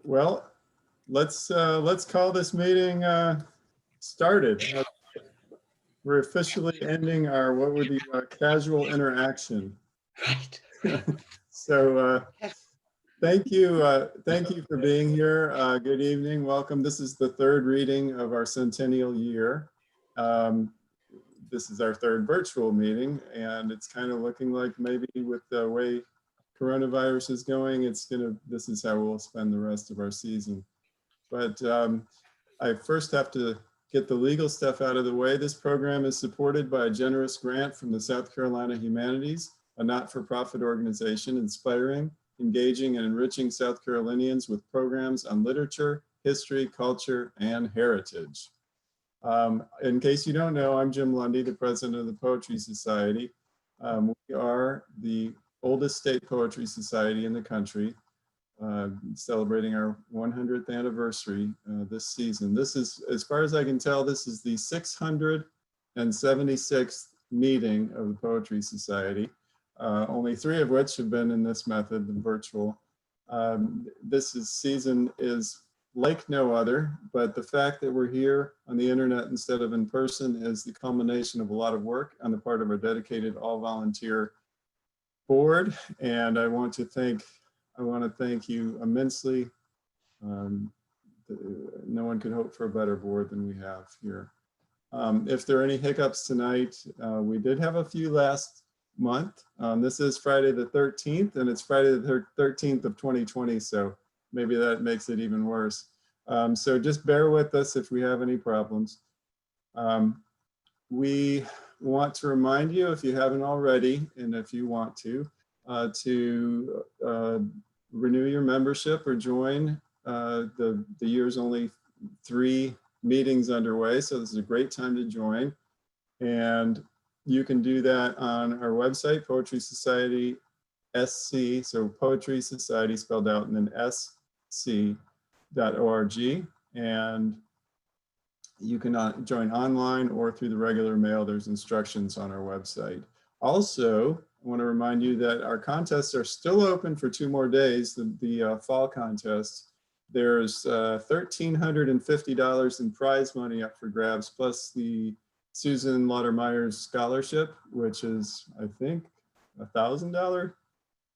Well, let's call this meeting started. We're officially ending our what would be casual interaction. Right. So thank you for being here. Good evening, welcome. This is the third reading of our centennial year. This is our third virtual meeting, and it's kind of looking like maybe with the way coronavirus is going, this is how we'll spend the rest of our season. But I first have to get the legal stuff out of the way. This program is supported by a generous grant from the South Carolina Humanities, a not-for-profit organization inspiring, engaging, and enriching South Carolinians with programs on literature, history, culture, and heritage. In case you don't know, I'm Jim Lundy, the president of the Poetry Society. We are the oldest state poetry society in the country, celebrating our 100th anniversary this season. This is, as far as I can tell, this is the 676th meeting of the Poetry Society, only 3 of which have been in this method, the virtual. This season is like no other, but the fact that we're here on the internet instead of in person is the culmination of a lot of work on the part of our dedicated all-volunteer board, and I want to thank you immensely. No one could hope for a better board than we have here. If there are any hiccups tonight, we did have a few last month. This is Friday the 13th, and it's Friday the 13th of 2020, so maybe that makes it even worse. So just bear with us if we have any problems. We want to remind you, if you haven't already, and if you want to renew your membership or join. The year's only 3 meetings underway, so this is a great time to join. And you can do that on our website, Poetry Society SC, so Poetry Society spelled out and then sc.org. And you can join online or through the regular mail. There's instructions on our website. Also, I want to remind you that our contests are still open for 2 more days. The fall contest, there's $1,350 in prize money up for grabs, plus the Susan Lauder-Myers Scholarship, which is, I think, $1,000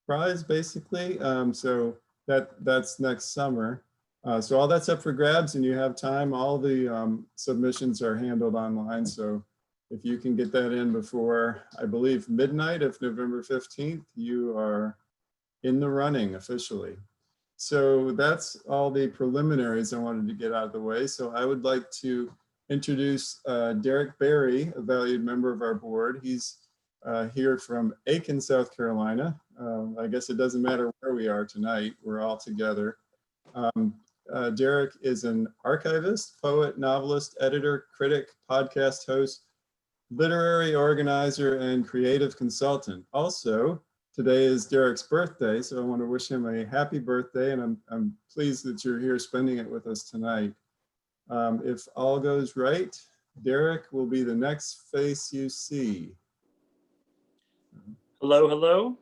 prize, basically. So that's next summer. So all that's up for grabs, and you have time. All the submissions are handled online. So if you can get that in before, I believe, midnight of November 15th, you are in the running officially. So that's all the preliminaries I wanted to get out of the way. So I would like to introduce Derek Berry, a valued member of our board. He's here from Aidan, South Carolina. I guess it doesn't matter where we are tonight. We're all together. Derek is an archivist, poet, novelist, editor, critic, podcast host, literary organizer, and creative consultant. Also, today is Derek's birthday, so I want to wish him a happy birthday, and I'm pleased that you're here spending it with us tonight. If all goes right, Derek will be the next face you see. Hello, hello.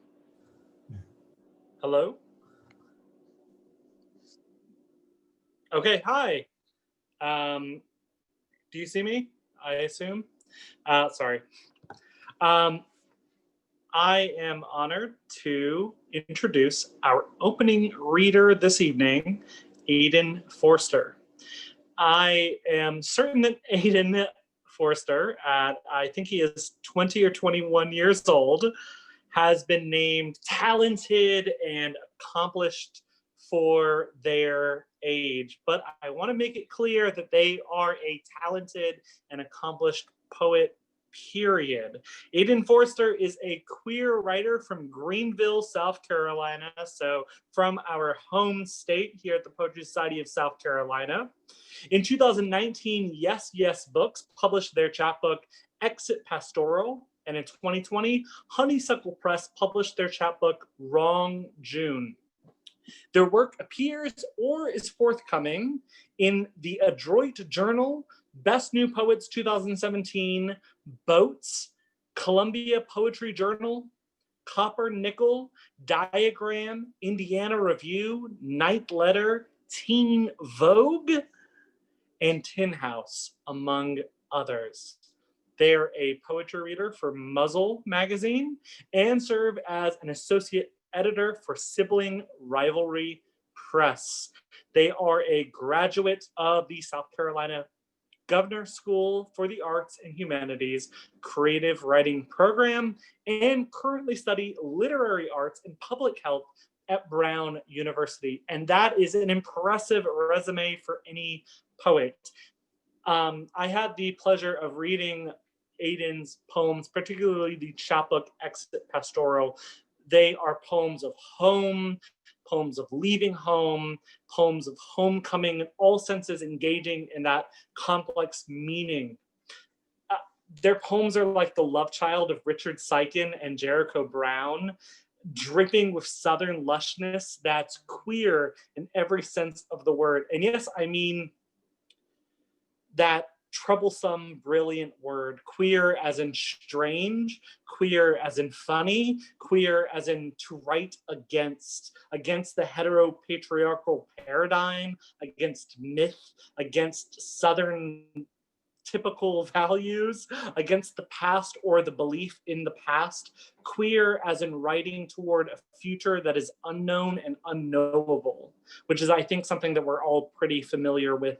Hello. Okay, hi. Do you see me? I assume. Sorry. I am honored to introduce our opening reader this evening, Aidan Forster. I am certain that Aidan Forster, I think he is 20 or 21 years old, has been named talented and accomplished for their age. But I want to make it clear that they are a talented and accomplished poet, period. Aidan Forster is a queer writer from Greenville, South Carolina, so from our home state here at the Poetry Society of South Carolina. In 2019, YesYes Books published their chapbook, Exit Pastoral, and in 2020, Honeysuckle Press published their chapbook, Wrong June. Their work appears or is forthcoming in the Adroit Journal, Best New Poets 2017, Boats, Columbia Poetry Journal, Copper Nickel, Diagram, Indiana Review, Night Letter, Teen Vogue, and Tin House, among others. They're a poetry reader for Muzzle magazine and serve as an associate editor for Sibling Rivalry Press. They are a graduate of the South Carolina Governor School for the Arts and Humanities Creative Writing Program and currently study literary arts and public health at Brown University. And that is an impressive resume for any poet. I had the pleasure of reading Aidan's poems, particularly the chapbook Exit Pastoral. They are poems of home, poems of leaving home, poems of homecoming, in all senses engaging in that complex meaning. Their poems are like the love child of Richard Sykin and Jericho Brown, dripping with Southern lushness that's queer in every sense of the word. And yes, I mean that troublesome, brilliant word, queer as in strange, queer as in funny, queer as in to write against the heteropatriarchal paradigm, against myth, against Southern typical values, against the past or the belief in the past, queer as in writing toward a future that is unknown and unknowable, which is, I think, something that we're all pretty familiar with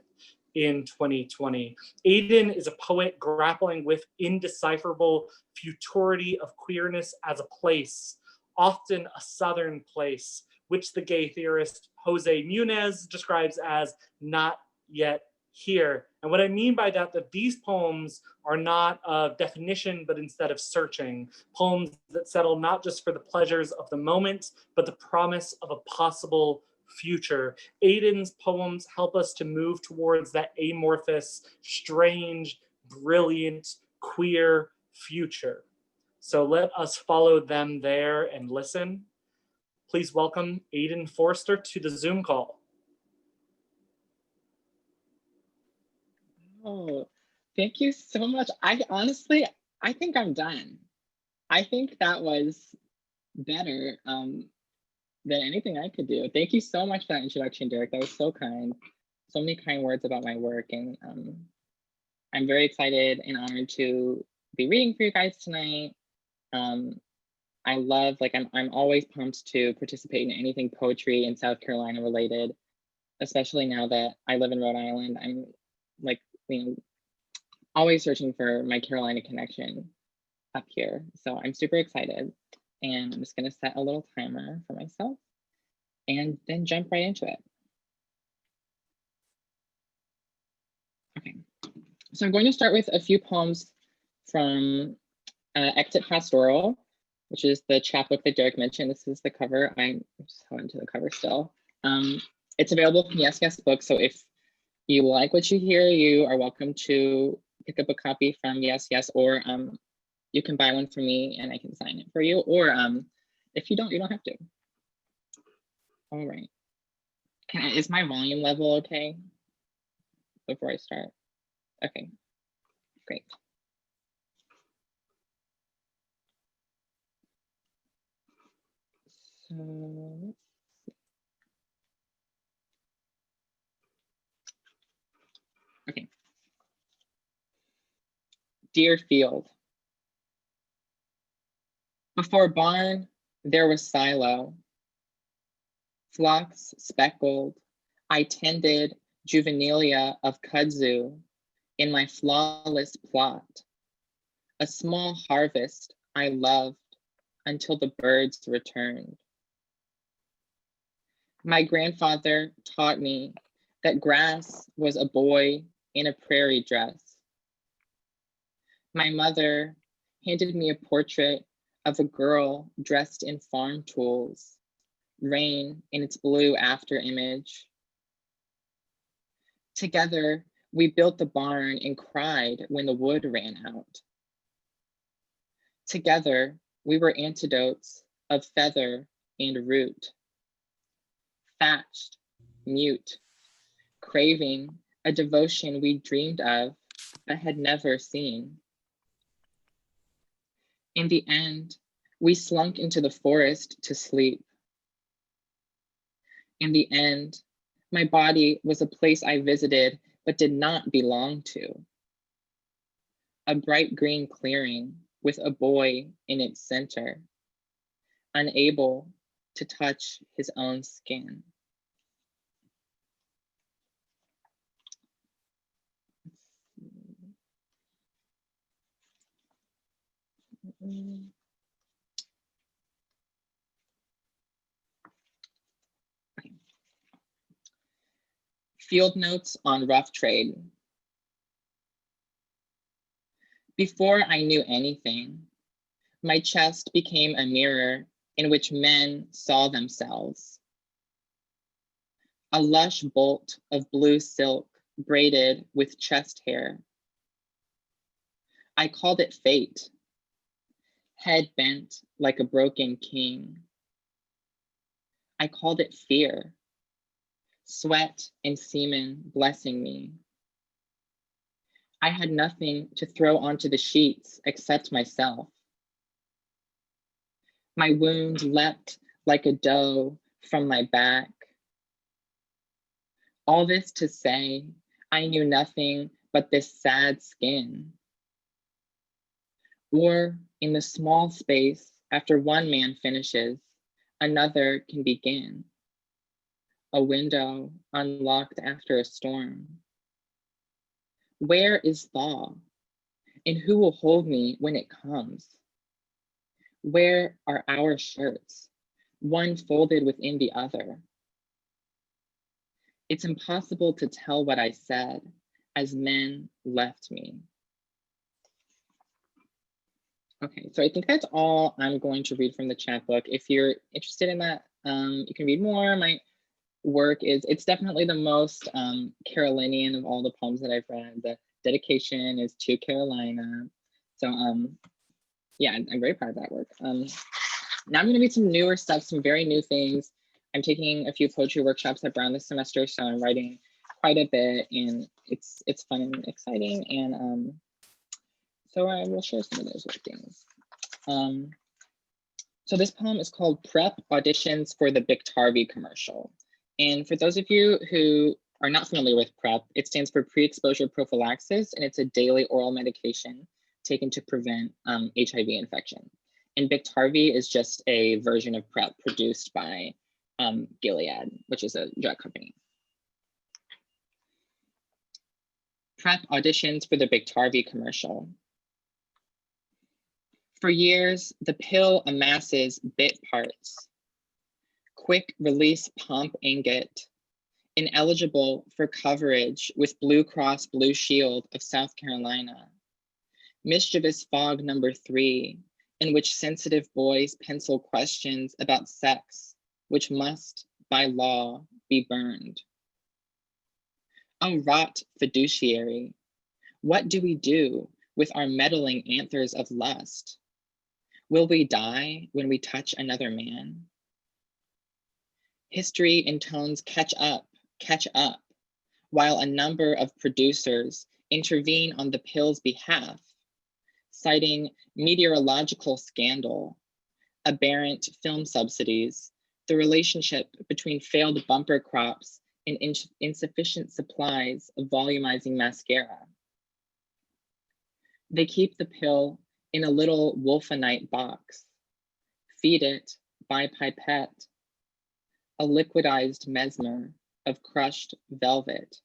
in 2020. Aidan is a poet grappling with indecipherable futurity of queerness as a place, often a Southern place, which the gay theorist Jose Munez describes as not yet here. And what I mean by that these poems are not of definition, but instead of searching. Poems that settle not just for the pleasures of the moment, but the promise of a possible future. Aidan's poems help us to move towards that amorphous, strange, brilliant, queer future. So let us follow them there and listen. Please welcome Aidan Forster to the Zoom call. Oh, thank you so much. I think I'm done. I think that was better than anything I could do. Thank you so much for that introduction, Derek. That was so kind. So many kind words about my work. And I'm very excited and honored to be reading for you guys tonight. I love, I'm always pumped to participate in anything poetry in South Carolina related, especially now that I live in Rhode Island. I'm always searching for my Carolina connection up here. So I'm super excited. And I'm just gonna set a little timer for myself and then jump right into it. Okay, so I'm going to start with a few poems from Exit Pastoral, which is the chapbook that Derek mentioned. This is the cover. I'm so into the cover still. It's available from YesYes Books, so if you like what you hear, you are welcome to pick up a copy from YesYes, or you can buy one from me and I can sign it for you. Or if you don't, you don't have to. All right. Is my volume level okay before I start? Okay, great. So okay. Dear Field. Before barn, there was silo. Flocks speckled, I tended juvenilia of kudzu in my flawless plot. A small harvest I loved until the birds returned. My grandfather taught me that grass was a boy in a prairie dress. My mother handed me a portrait of a girl dressed in farm tools, rain in its blue after image. Together, we built the barn and cried when the wood ran out. Together, we were antidotes of feather and root. Thatched, mute, craving a devotion we dreamed of but had never seen. In the end, we slunk into the forest to sleep. In the end, My body was a place I visited but did not belong to. A bright green clearing with a boy in its center, unable to touch his own skin. Field notes on rough trade. Before I knew anything, my chest became a mirror in which men saw themselves. A lush bolt of blue silk braided with chest hair. I called it fate, head bent like a broken king. I called it fear, sweat and semen blessing me. I had nothing to throw onto the sheets except myself. My wound leapt like a doe from my back. All this to say, I knew nothing but this sad skin. Or in the small space after one man finishes, another can begin. A window unlocked after a storm. Where is thaw? And who will hold me when it comes? Where are our shirts, one folded within the other? It's impossible to tell what I said as men left me. Okay, so I think that's all I'm going to read from the chapbook. If you're interested in that, you can read more. My work it's definitely the most Carolinian of all the poems that I've read. The dedication is to Carolina. So yeah, I'm very proud of that work. Now I'm gonna read some newer stuff, some very new things. I'm taking a few poetry workshops at Brown this semester, so I'm writing quite a bit, and it's fun and exciting. And so I will share some of those things. So this poem is called Prep Auditions for the Biktarvy Commercial. And for those of you who are not familiar with PrEP, it stands for pre-exposure prophylaxis, and it's a daily oral medication taken to prevent HIV infection. And Biktarvy is just a version of PrEP produced by Gilead, which is a drug company. PrEP auditions for the Biktarvy commercial. For years, the pill amasses bit parts, quick release pump ingot, ineligible for coverage with Blue Cross Blue Shield of South Carolina. Mischievous fog number 3, in which sensitive boys pencil questions about sex, which must, by law, be burned. Oh, rot fiduciary, what do we do with our meddling anthers of lust? Will we die when we touch another man? History intones catch up, while a number of producers intervene on the pill's behalf, citing meteorological scandal, aberrant film subsidies, the relationship between failed bumper crops and insufficient supplies of volumizing mascara. They keep the pill in a little wolfenite box, feed it by pipette, a liquidized mesmer of crushed velvet.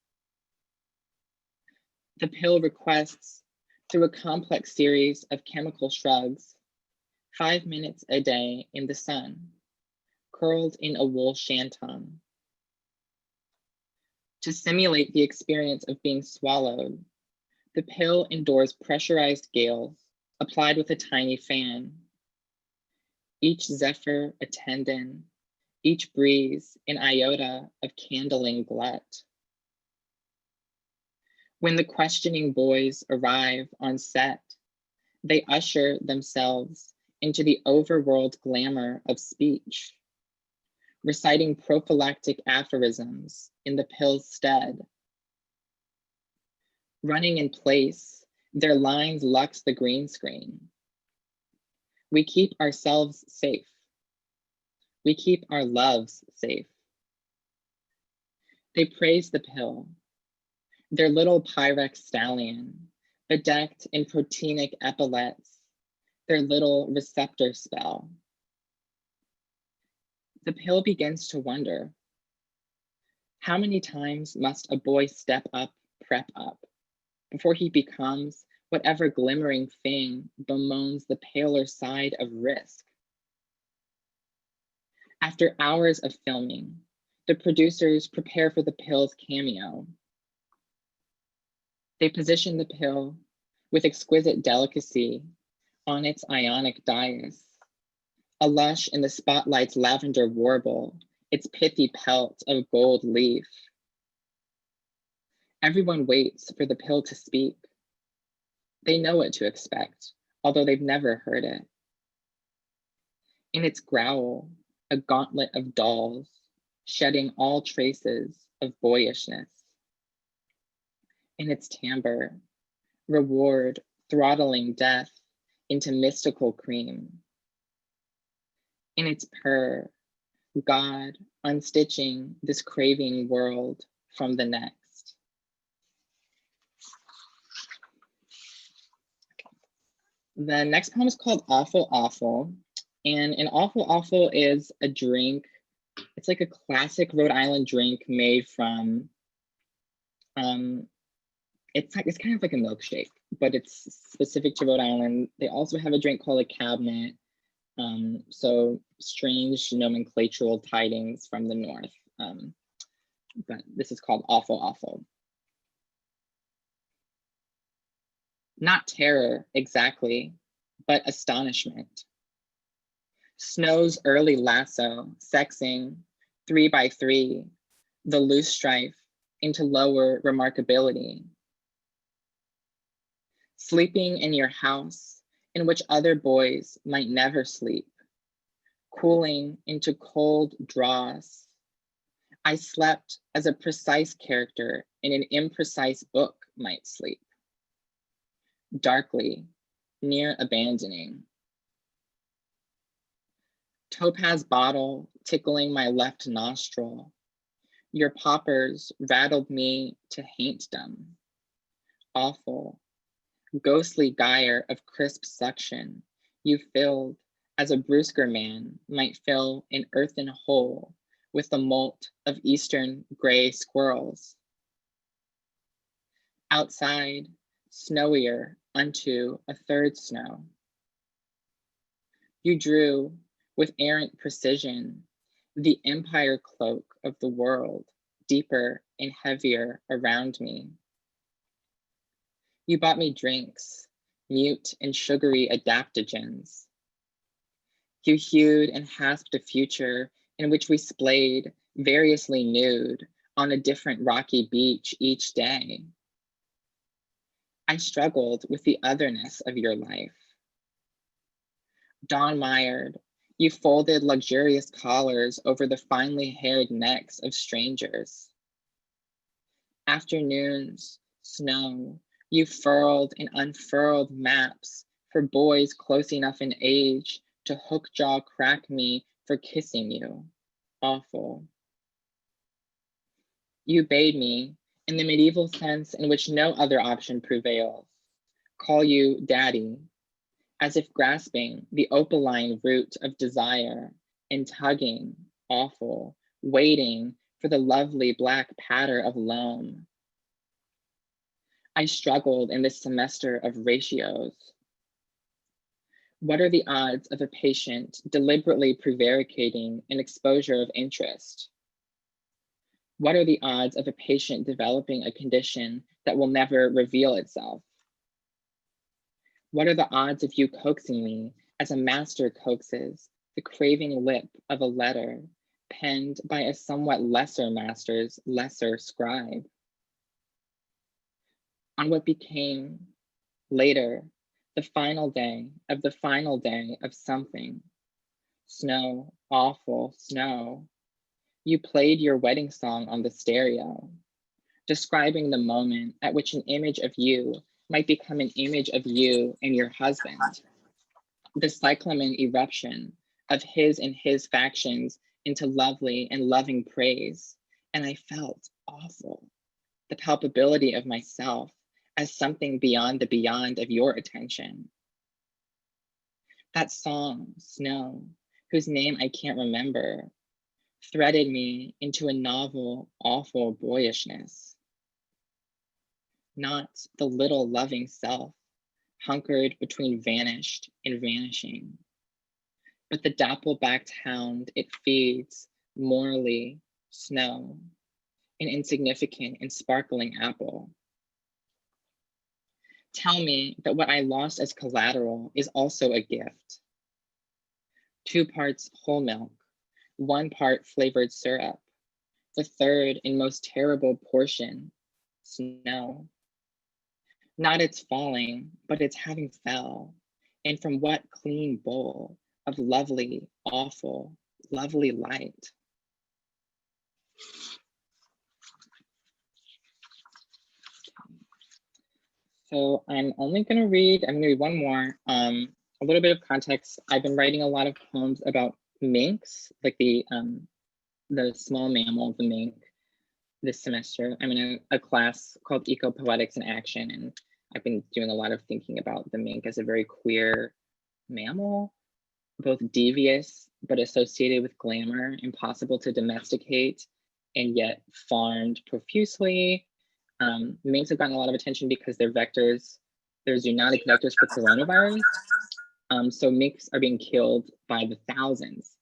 The pill requests, through a complex series of chemical shrugs, 5 minutes a day in the sun, curled in a wool shantung. To simulate the experience of being swallowed, the pill endures pressurized gales applied with a tiny fan. Each zephyr a tendon, each breeze an iota of candling glut. When the questioning boys arrive on set, they usher themselves into the overworld glamour of speech, reciting prophylactic aphorisms in the pill's stead. Running in place, their lines lux the green screen. We keep ourselves safe. We keep our loves safe. They praise the pill, their little Pyrex stallion, bedecked in proteinic epaulets, their little receptor spell. The pill begins to wonder, how many times must a boy step up, prep up, before he becomes whatever glimmering thing bemoans the paler side of risk? After hours of filming, the producers prepare for the pill's cameo. They position the pill with exquisite delicacy on its ionic dais, a lush in the spotlight's lavender warble, its pithy pelt of gold leaf. Everyone waits for the pill to speak. They know what to expect, although they've never heard it. In its growl, a gauntlet of dolls, shedding all traces of boyishness. In its timbre, reward throttling death into mystical cream. In its purr, God unstitching this craving world from the next. The next poem is called Awful Awful. And an Awful Awful is a drink. It's like a classic Rhode Island drink made from, it's kind of like a milkshake, but it's specific to Rhode Island. They also have a drink called a cabinet. So strange nomenclatural tidings from the North. But this is called Awful Awful. Not terror exactly, but astonishment. Snow's early lasso, sexing 3 by 3, the loose strife into lower remarkability. Sleeping in your house in which other boys might never sleep, cooling into cold draws. I slept as a precise character in an imprecise book might sleep. Darkly, near abandoning. Topaz bottle tickling my left nostril. Your poppers rattled me to haintdom. Awful, ghostly gyre of crisp suction, you filled as a brusquer man might fill an earthen hole with the molt of eastern gray squirrels. Outside, snowier unto a third snow. You drew, with errant precision, the empire cloak of the world, deeper and heavier around me. You bought me drinks, mute and sugary adaptogens. You hewed and hasped a future in which we splayed, variously nude, on a different rocky beach each day. I struggled with the otherness of your life. Dawn-mired, you folded luxurious collars over the finely haired necks of strangers. Afternoons, snow, you furled and unfurled maps for boys close enough in age to hook jaw crack me for kissing you. Awful. You bade me, in the medieval sense in which no other option prevails, call you daddy, as if grasping the opaline root of desire and tugging, awful, waiting for the lovely black patter of loam. I struggled in this semester of ratios. What are the odds of a patient deliberately prevaricating an exposure of interest? What are the odds of a patient developing a condition that will never reveal itself? What are the odds of you coaxing me as a master coaxes the craving lip of a letter penned by a somewhat lesser master's lesser scribe? On what became later the final day of something, snow, awful snow, you played your wedding song on the stereo, describing the moment at which an image of you might become an image of you and your husband, the cyclamen eruption of his and his factions into lovely and loving praise. And I felt awful, the palpability of myself as something beyond the beyond of your attention. That song, Snow, whose name I can't remember, threaded me into a novel, awful boyishness. Not the little loving self, hunkered between vanished and vanishing, but the dapple-backed hound it feeds, morally, Snow, an insignificant and sparkling apple. Tell me that what I lost as collateral is also a gift. 2 parts whole milk, 1 part flavored syrup, the third and most terrible portion, snow. Not its falling, but its having fell, and from what clean bowl of lovely, awful, lovely light. So I'm gonna read one more. A little bit of context. I've been writing a lot of poems about minks, like the small mammal of the mink this semester. I'm in a class called Eco-Poetics in Action, and I've been doing a lot of thinking about the mink as a very queer mammal, both devious, but associated with glamour, impossible to domesticate, and yet farmed profusely. Minks have gotten a lot of attention because they're vectors, they're zoonotic vectors for coronavirus. So minks are being killed by the thousands,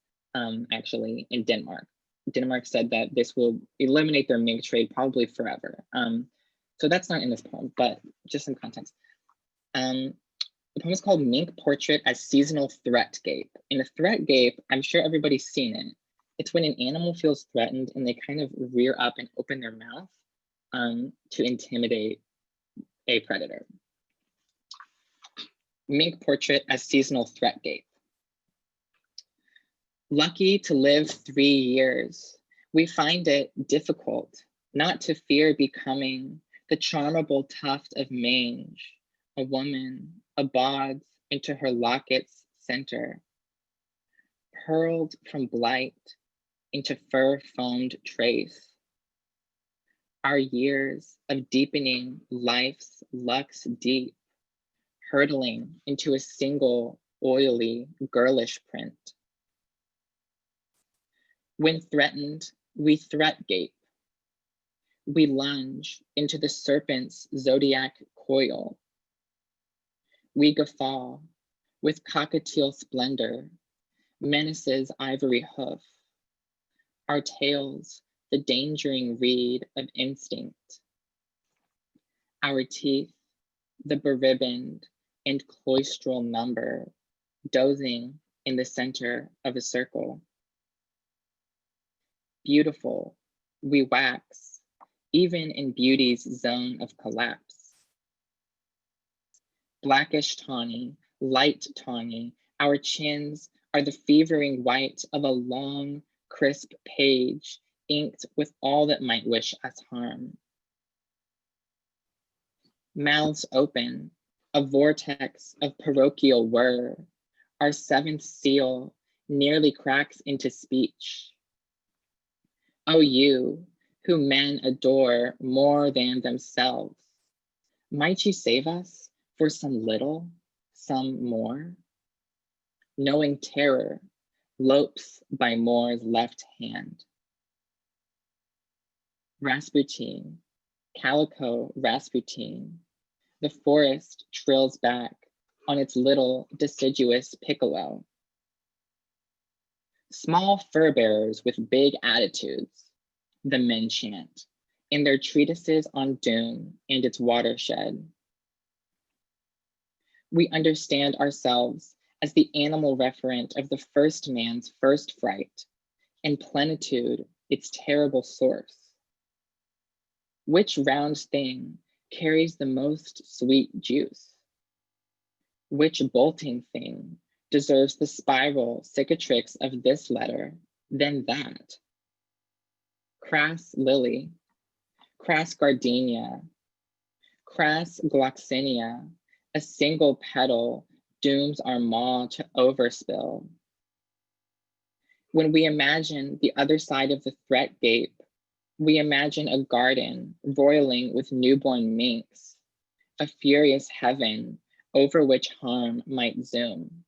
actually, in Denmark. Denmark said that this will eliminate their mink trade probably forever. So that's not in this poem, but just some context. The poem is called Mink Portrait as Seasonal Threat Gape. In a threat gape, I'm sure everybody's seen it. It's when an animal feels threatened and they kind of rear up and open their mouth to intimidate a predator. Mink Portrait as Seasonal Threat Gape. Lucky to live 3 years, we find it difficult not to fear becoming the charmable tuft of mange, a woman, abods into her locket's center, hurled from blight into fur-foamed trace. Our years of deepening life's lux deep, hurtling into a single oily, girlish print. When threatened, we threat gape. We lunge into the serpent's zodiac coil. We guffaw with cockatiel splendor, menace's ivory hoof. Our tails, the dangering reed of instinct. Our teeth, the beribboned and cloistral number, dozing in the center of a circle. Beautiful, we wax, even in beauty's zone of collapse. Blackish tawny, light tawny, our chins are the fevering white of a long, crisp page inked with all that might wish us harm. Mouths open, a vortex of parochial whir, our 7th seal nearly cracks into speech. Oh, you, who men adore more than themselves, might you save us for some little, some more? Knowing terror lopes by Moore's left hand. Rasputin, calico Rasputin, the forest trills back on its little deciduous piccolo. Small fur bearers with big attitudes, the men chant, in their treatises on doom and its watershed. We understand ourselves as the animal referent of the first man's first fright, and plenitude its terrible source. Which round thing carries the most sweet juice? Which bolting thing deserves the spiral cicatrix of this letter, then that? Crass lily, crass gardenia, crass gloxinia, a single petal dooms our maw to overspill. When we imagine the other side of the threat gape, We imagine a garden roiling with newborn minks, a furious heaven over which harm might zoom.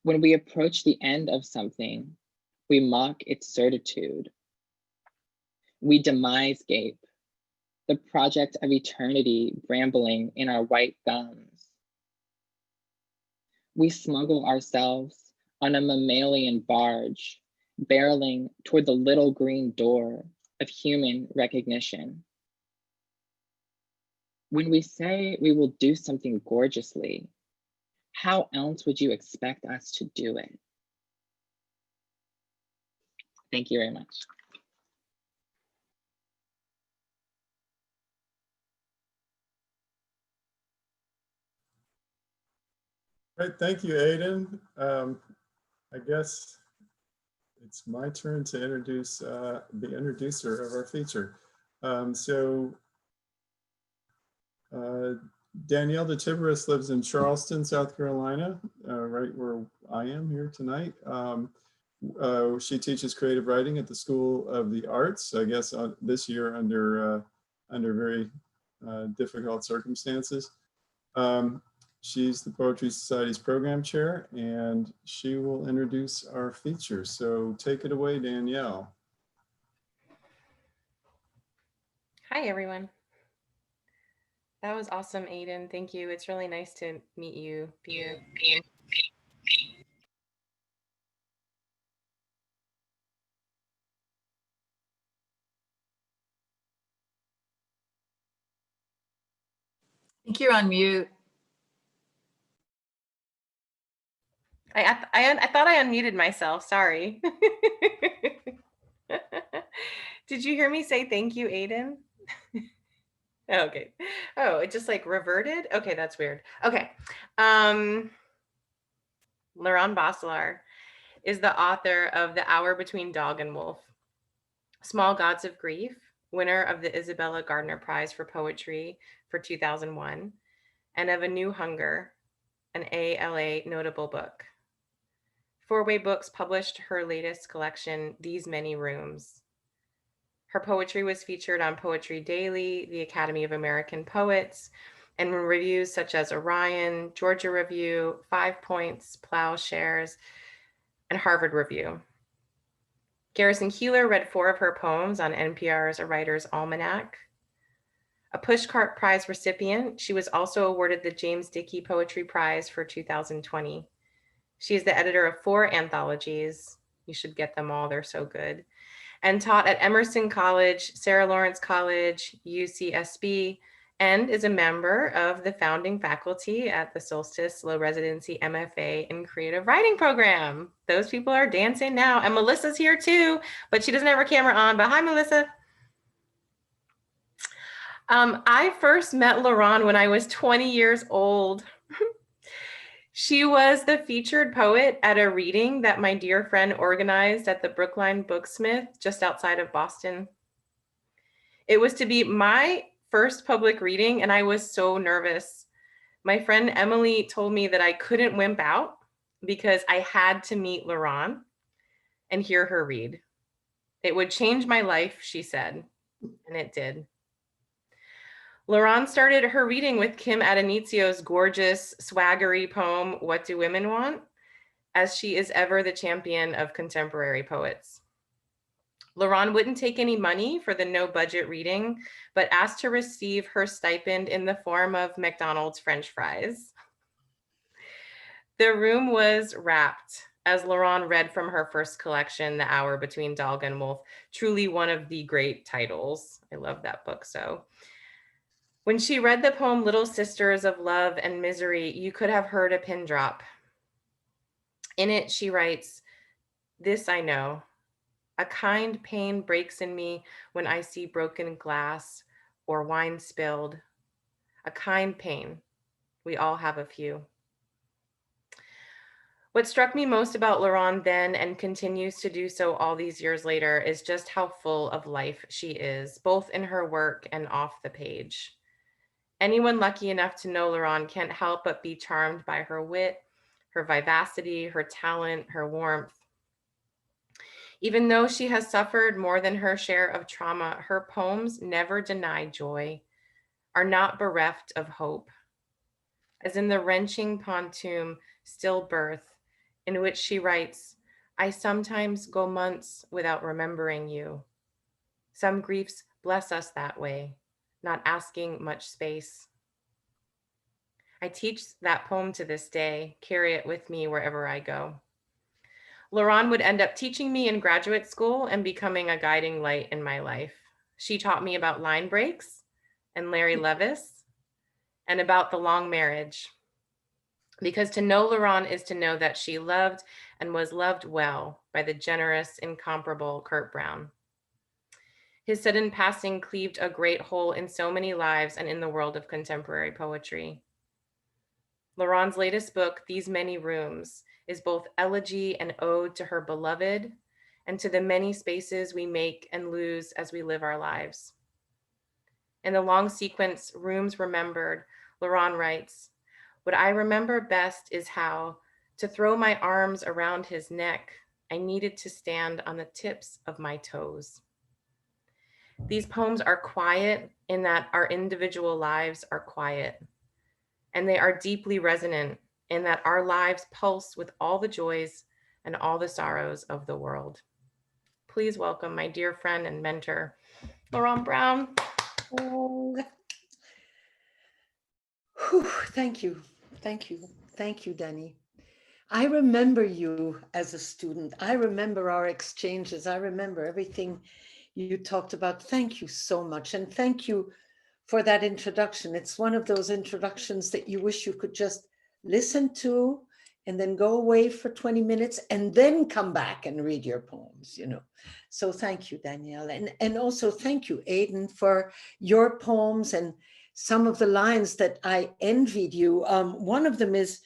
When we approach the end of something, we mock its certitude. We demise gape, the project of eternity brambling in our white gums. We smuggle ourselves on a mammalian barge, barreling toward the little green door of human recognition. When we say we will do something gorgeously, how else would you expect us to do it? Thank you very much. Right, thank you, Aidan. I guess it's my turn to introduce the introducer of our feature. Danielle de Tiburis lives in Charleston, South Carolina, right where I am here tonight. She teaches creative writing at the School of the Arts, I guess this year under very difficult circumstances. She's the Poetry Society's program chair, and she will introduce our feature. So take it away, Danielle. Hi, everyone. That was awesome, Aidan. Thank you. It's really nice to meet you. I think you're on mute. I thought I unmuted myself. Sorry. Did you hear me say thank you, Aidan? Okay. Oh, it just like reverted? Okay, that's weird. Okay. Laure-Anne Bosselaar is the author of The Hour Between Dog and Wolf, Small Gods of Grief, winner of the Isabella Gardner Prize for Poetry for 2001, and of A New Hunger, an ALA notable book. Four-Way Books published her latest collection, These Many Rooms. Her poetry was featured on Poetry Daily, the Academy of American Poets, and in reviews such as Orion, Georgia Review, 5 Points, Plowshares, and Harvard Review. Garrison Keillor read 4 of her poems on NPR's A Writer's Almanac. A Pushcart Prize recipient, she was also awarded the James Dickey Poetry Prize for 2020. She is the editor of 4 anthologies. You should get them all, they're so good. And taught at Emerson College, Sarah Lawrence College, UCSB, and is a member of the founding faculty at the Solstice Low Residency MFA in Creative Writing Program. Those people are dancing now. And Melissa's here too, but she doesn't have her camera on, but hi, Melissa. I first met Laure-Anne when I was 20 years old. She was the featured poet at a reading that my dear friend organized at the Brookline Booksmith just outside of Boston. It was to be my first public reading, and I was so nervous. My friend Emily told me that I couldn't wimp out because I had to meet Laure-Anne and hear her read. It would change my life, she said, and it did. Laure-Anne started her reading with Kim Adenizio's gorgeous, swaggery poem, What Do Women Want?, as she is ever the champion of contemporary poets. Laure-Anne wouldn't take any money for the no-budget reading, but asked to receive her stipend in the form of McDonald's French fries. The room was rapt as Laure-Anne read from her first collection, The Hour Between Dog and Wolf, truly one of the great titles. I love that book so. When she read the poem Little Sisters of Love and Misery, you could have heard a pin drop. In it, she writes, "This I know, a kind pain breaks in me when I see broken glass or wine spilled. A kind pain, we all have a few." What struck me most about Laure-Anne then and continues to do so all these years later is just how full of life she is, both in her work and off the page. Anyone lucky enough to know Laure-Anne can't help but be charmed by her wit, her vivacity, her talent, her warmth. Even though she has suffered more than her share of trauma, her poems never deny joy, are not bereft of hope. As in the wrenching pontoon Stillbirth, in which she writes, I sometimes go months without remembering you. Some griefs bless us that way, not asking much space. I teach that poem to this day, carry it with me wherever I go. Laure-Anne would end up teaching me in graduate school and becoming a guiding light in my life. She taught me about line breaks and Larry Levis and about the long marriage. Because to know Laure-Anne is to know that she loved and was loved well by the generous, incomparable Kurt Brown. His sudden passing cleaved a great hole in so many lives and in the world of contemporary poetry. Laure-Anne's latest book, These Many Rooms, is both elegy and ode to her beloved and to the many spaces we make and lose as we live our lives. In the long sequence, Rooms Remembered, Laure-Anne writes, what I remember best is how, to throw my arms around his neck, I needed to stand on the tips of my toes. These poems are quiet in that our individual lives are quiet, and they are deeply resonant in that our lives pulse with all the joys and all the sorrows of the world. Please welcome my dear friend and mentor, Laure-Anne Brown. Oh. Whew, thank you. Thank you. Thank you, Danny. I remember you as a student. I remember our exchanges. I remember everything you talked about. Thank you so much. And thank you for that introduction. It's one of those introductions that you wish you could just listen to and then go away for 20 minutes and then come back and read your poems, you know. So thank you, Danielle. And also thank you, Aidan, for your poems and some of the lines that I envied you. One of them is,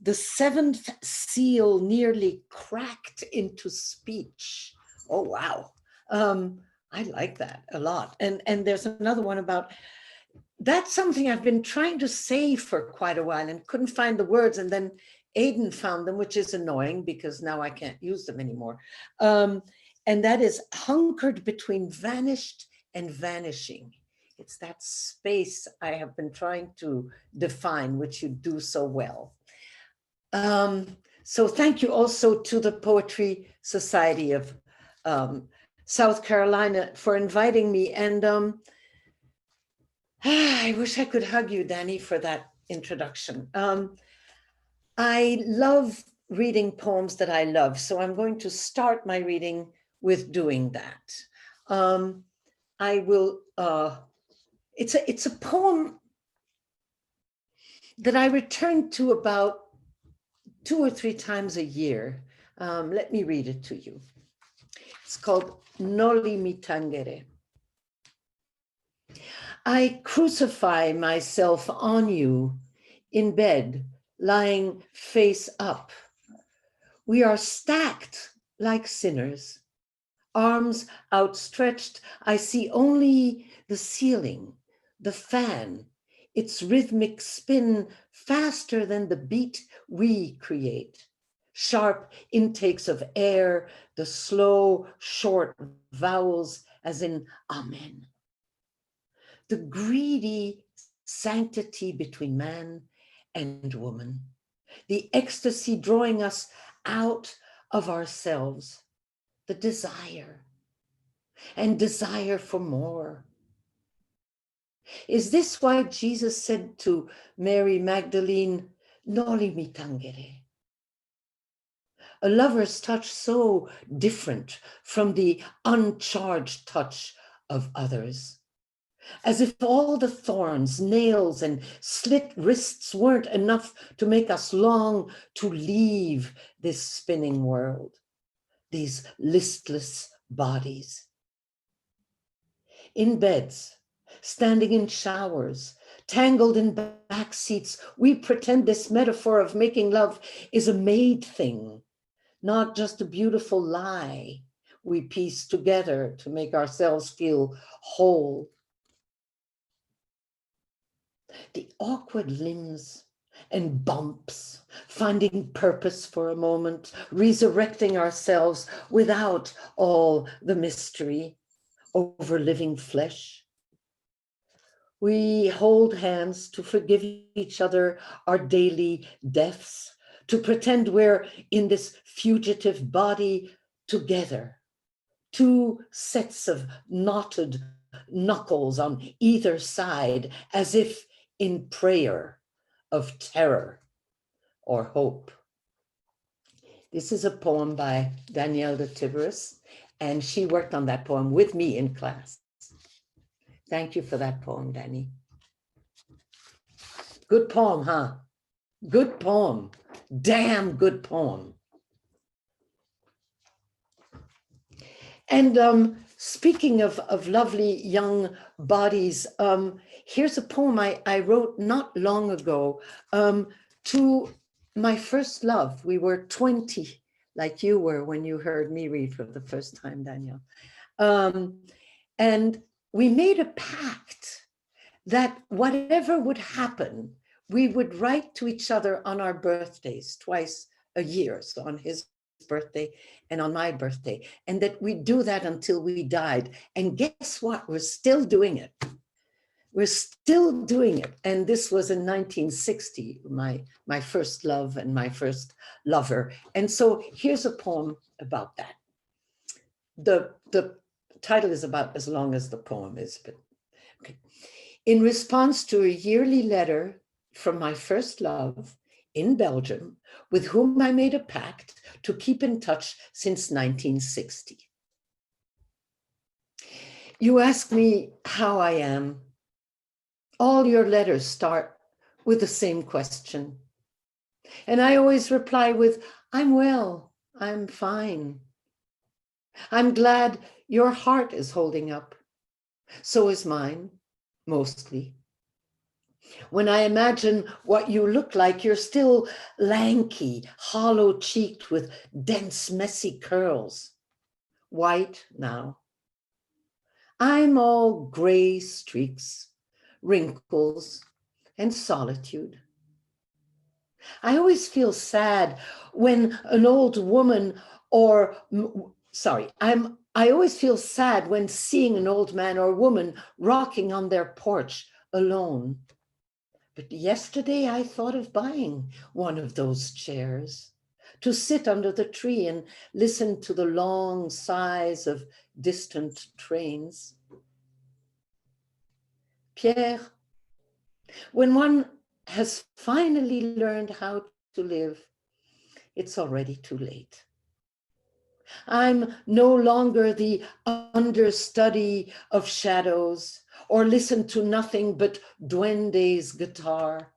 the seventh seal nearly cracked into speech. Oh, wow. I like that a lot. And there's another one about, that's something I've been trying to say for quite a while and couldn't find the words. And then Aidan found them, which is annoying because now I can't use them anymore. And that is hunkered between vanished and vanishing. It's that space I have been trying to define, which you do so well. So thank you also to the Poetry Society of South Carolina for inviting me. And I wish I could hug you, Danny, for that introduction. I love reading poems that I love, so I'm going to start my reading with doing that. I will, it's a poem that I return to about 2 or 3 times a year. Let me read it to you. It's called Noli Mi Tangere. I crucify myself on you in bed, lying face up. We are stacked like sinners. Arms outstretched, I see only the ceiling, the fan, its rhythmic spin faster than the beat we create. Sharp intakes of air, the slow, short vowels as in amen. The greedy sanctity between man and woman. The ecstasy drawing us out of ourselves. The desire and desire for more. Is this why Jesus said to Mary Magdalene, Noli mi tangere? A lover's touch so different from the uncharged touch of others. As if all the thorns, nails, and slit wrists weren't enough to make us long to leave this spinning world, these listless bodies. In beds, standing in showers, tangled in back seats, we pretend this metaphor of making love is a made thing, not just a beautiful lie we piece together to make ourselves feel whole. The awkward limbs and bumps, finding purpose for a moment, resurrecting ourselves without all the mystery over living flesh. We hold hands to forgive each other our daily deaths, to pretend we're in this fugitive body together. Two sets of knotted knuckles on either side, as if in prayer of terror or hope. This is a poem by Danielle de Tiberis, and she worked on that poem with me in class. Thank you for that poem, Danny. Good poem, huh? Good poem. Damn good poem. And speaking of lovely young bodies, here's a poem I wrote not long ago to my first love. We were 20, like you were when you heard me read for the first time, Danielle. And we made a pact that whatever would happen, we would write to each other on our birthdays twice a year. So on his birthday and on my birthday, and that we do that until we died. And guess what? We're still doing it. We're still doing it. And this was in 1960, my first love and my first lover. And so here's a poem about that. The title is about as long as the poem is, but okay. In response to a yearly letter from my first love in Belgium, with whom I made a pact to keep in touch since 1960. You ask me how I am. All your letters start with the same question. And I always reply with, I'm well, I'm fine. I'm glad your heart is holding up. So is mine, mostly. When I imagine what you look like, you're still lanky, hollow-cheeked with dense, messy curls. White now. I'm all gray streaks, wrinkles, and solitude. I always feel sad when an old woman I always feel sad when seeing an old man or woman rocking on their porch alone. But yesterday I thought of buying one of those chairs to sit under the tree and listen to the long sighs of distant trains. Pierre, when one has finally learned how to live, it's already too late. I'm no longer the understudy of shadows or listen to nothing but Duende's guitar.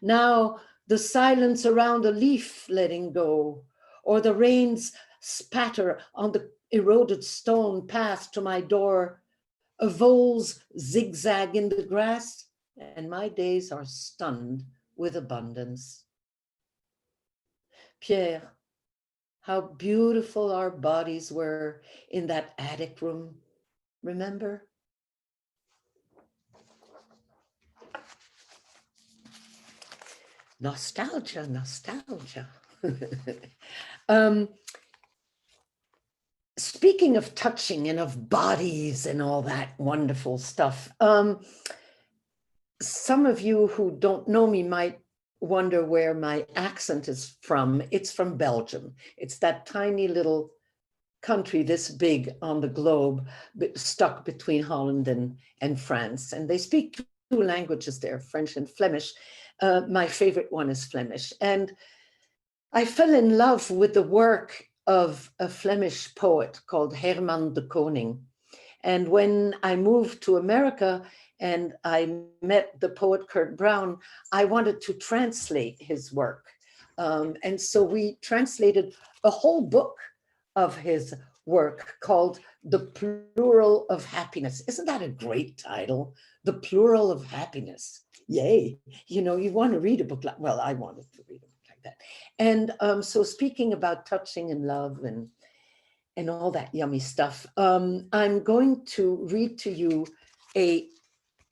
Now the silence around a leaf letting go, or the rain's spatter on the eroded stone path to my door, a vole's zigzag in the grass, and my days are stunned with abundance. Pierre, how beautiful our bodies were in that attic room, remember? Nostalgia, nostalgia. Speaking of touching and of bodies and all that wonderful stuff, some of you who don't know me might wonder where my accent is from. It's from Belgium. It's that tiny little country this big on the globe, stuck between Holland and France. And they speak two languages there, French and Flemish. My favorite one is Flemish. And I fell in love with the work of a Flemish poet called Herman de Koning. And when I moved to America and I met the poet Kurt Brown, I wanted to translate his work. And so we translated a whole book of his work called The Plural of Happiness. Isn't that a great title? The Plural of Happiness. Yay. You know, you want to read a book like, well, I wanted to read a book like that. And so speaking about touching and love and all that yummy stuff, I'm going to read to you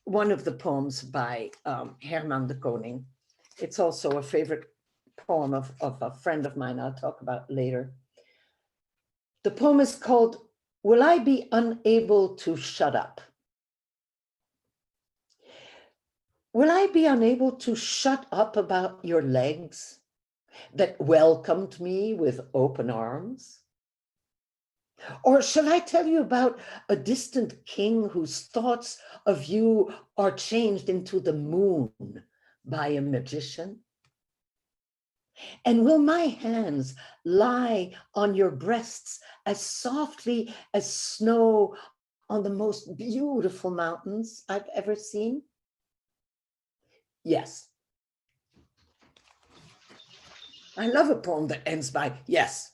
one of the poems by Herman de Koning. It's also a favorite poem of a friend of mine I'll talk about later. The poem is called, Will I Be Unable to Shut Up? Will I be unable to shut up about your legs that welcomed me with open arms? Or shall I tell you about a distant king whose thoughts of you are changed into the moon by a magician? And will my hands lie on your breasts as softly as snow on the most beautiful mountains I've ever seen? Yes. I love a poem that ends by yes.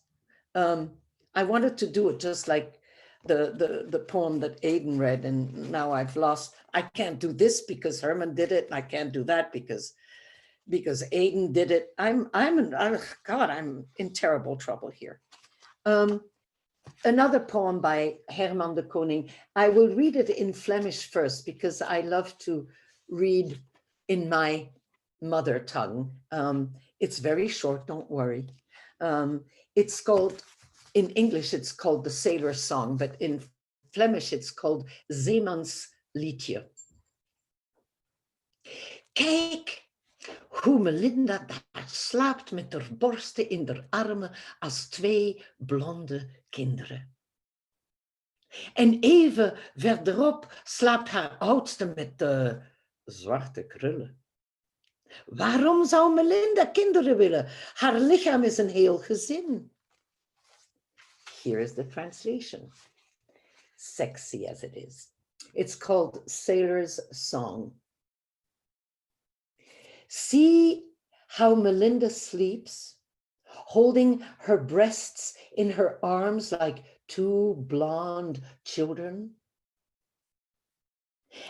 I wanted to do it just like the poem that Aidan read, and now I've lost. I can't do this because Herman did it. And I can't do that because Aidan did it. I'm in terrible trouble here. Another poem by Herman de Koning. I will read it in Flemish first because I love to read in my mother tongue. It's very short, don't worry. It's called, in English, it's called The Sailor's Song, but in Flemish, it's called Zeemans Liedje. Kijk hoe Melinda daar slaapt met haar borsten in haar armen als twee blonde kinderen. En even verderop slaapt haar oudste met de zwarte krullen. Waarom zou Melinda kinderen willen? Haar lichaam is een heel gezin. Here is the translation, sexy as it is. It's called Sailor's Song. See how Melinda sleeps, holding her breasts in her arms like two blonde children.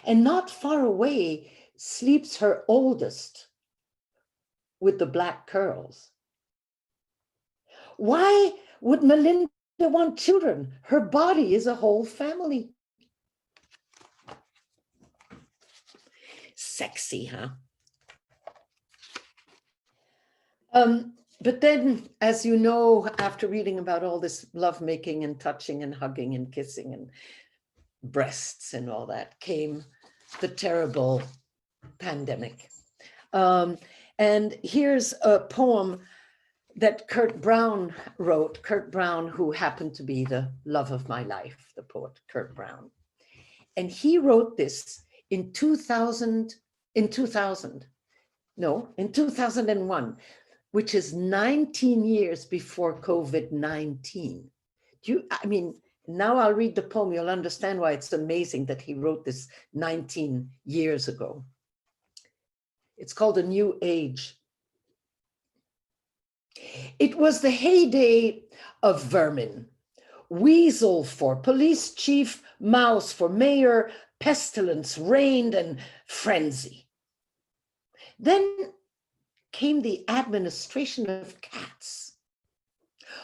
And not far away sleeps her oldest with the black curls. Why would Melinda want children? Her body is a whole family. Sexy, huh? But then, as you know, after reading about all this lovemaking and touching and hugging and kissing and breasts and all that, came the terrible pandemic. And here's a poem that Kurt Brown wrote. Kurt Brown, who happened to be the love of my life, the poet Kurt Brown. And he wrote this in 2001, which is 19 years before COVID-19. Now I'll read the poem, you'll understand why it's amazing that he wrote this 19 years ago. It's called A New Age. It was the heyday of vermin. Weasel for police chief, mouse for mayor, pestilence reigned and frenzy. Then came the administration of cats,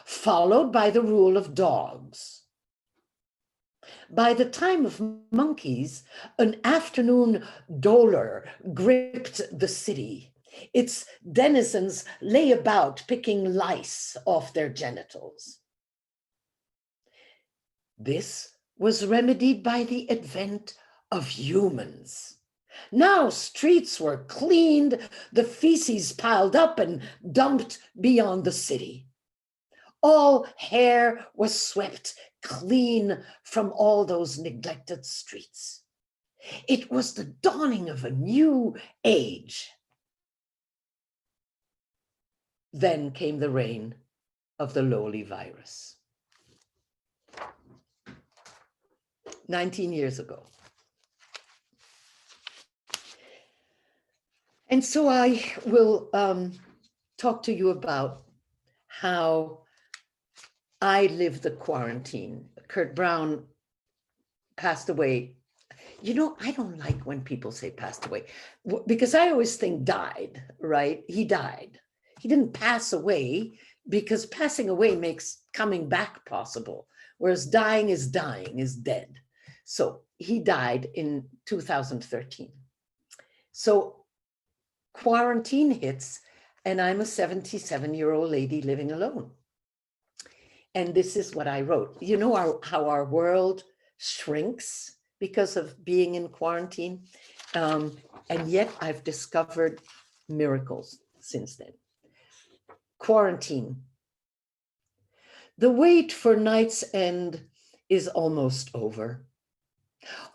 followed by the rule of dogs. By the time of monkeys, an afternoon dolor gripped the city. Its denizens lay about picking lice off their genitals. This was remedied by the advent of humans. Now streets were cleaned, the feces piled up and dumped beyond the city. All hair was swept clean from all those neglected streets. It was the dawning of a new age. Then came the reign of the lowly virus. 19 years ago. And so I will talk to you about how I lived the quarantine. Kurt Brown passed away. You know, I don't like when people say passed away because I always think died, right? He died. He didn't pass away because passing away makes coming back possible, whereas dying, is dead. So he died in 2013. So quarantine hits and I'm a 77-year-old lady living alone. And this is what I wrote. You know how our world shrinks because of being in quarantine? And yet I've discovered miracles since then. Quarantine. The wait for night's end is almost over.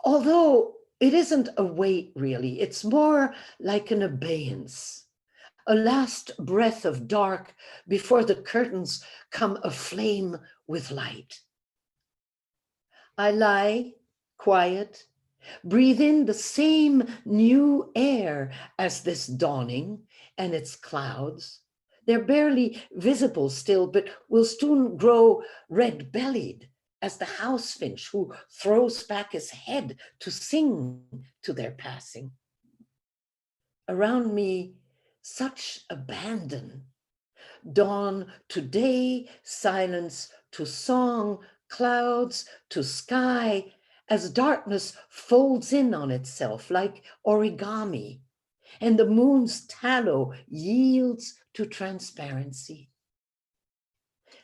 Although it isn't a wait really, it's more like an abeyance, a last breath of dark before the curtains come aflame with light. I lie quiet, breathe in the same new air as this dawning and its clouds. They're barely visible still, but will soon grow red-bellied as the house finch who throws back his head to sing to their passing. Around me, such abandon. Dawn to day, silence to song, clouds to sky, as darkness folds in on itself like origami, and the moon's tallow yields to transparency.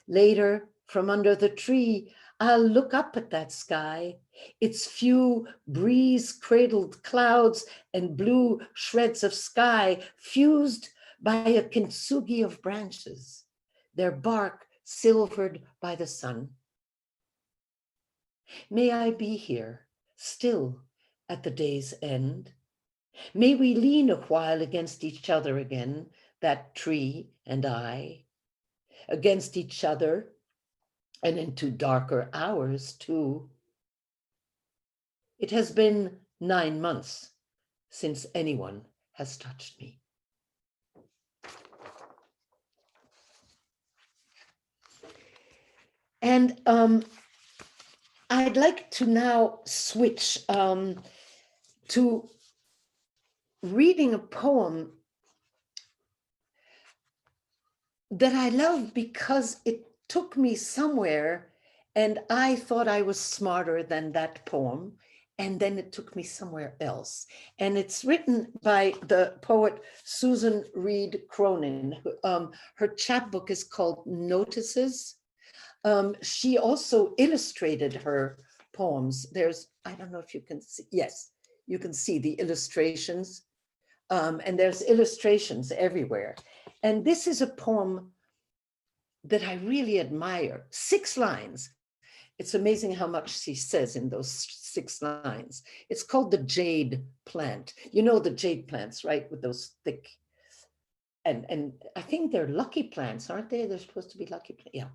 Later, from under the tree, I'll look up at that sky, its few breeze-cradled clouds and blue shreds of sky fused by a kintsugi of branches, their bark silvered by the sun. May I be here, still at the day's end. May we lean a while against each other again, that tree and I, against each other and into darker hours too. It has been 9 months since anyone has touched me. And I'd like to now switch to reading a poem that I love because it took me somewhere and I thought I was smarter than that poem. And then it took me somewhere else. And it's written by the poet Susan Reed Cronin. Her chapbook is called Notices. She also illustrated her poems. There's, I don't know if you can see, yes, you can see the illustrations. And there's illustrations everywhere. And this is a poem that I really admire. 6 lines. It's amazing how much she says in those 6 lines. It's called The Jade Plant. You know the jade plants, right? With those thick, and I think they're lucky plants, aren't they? They're supposed to be lucky plants. Yeah.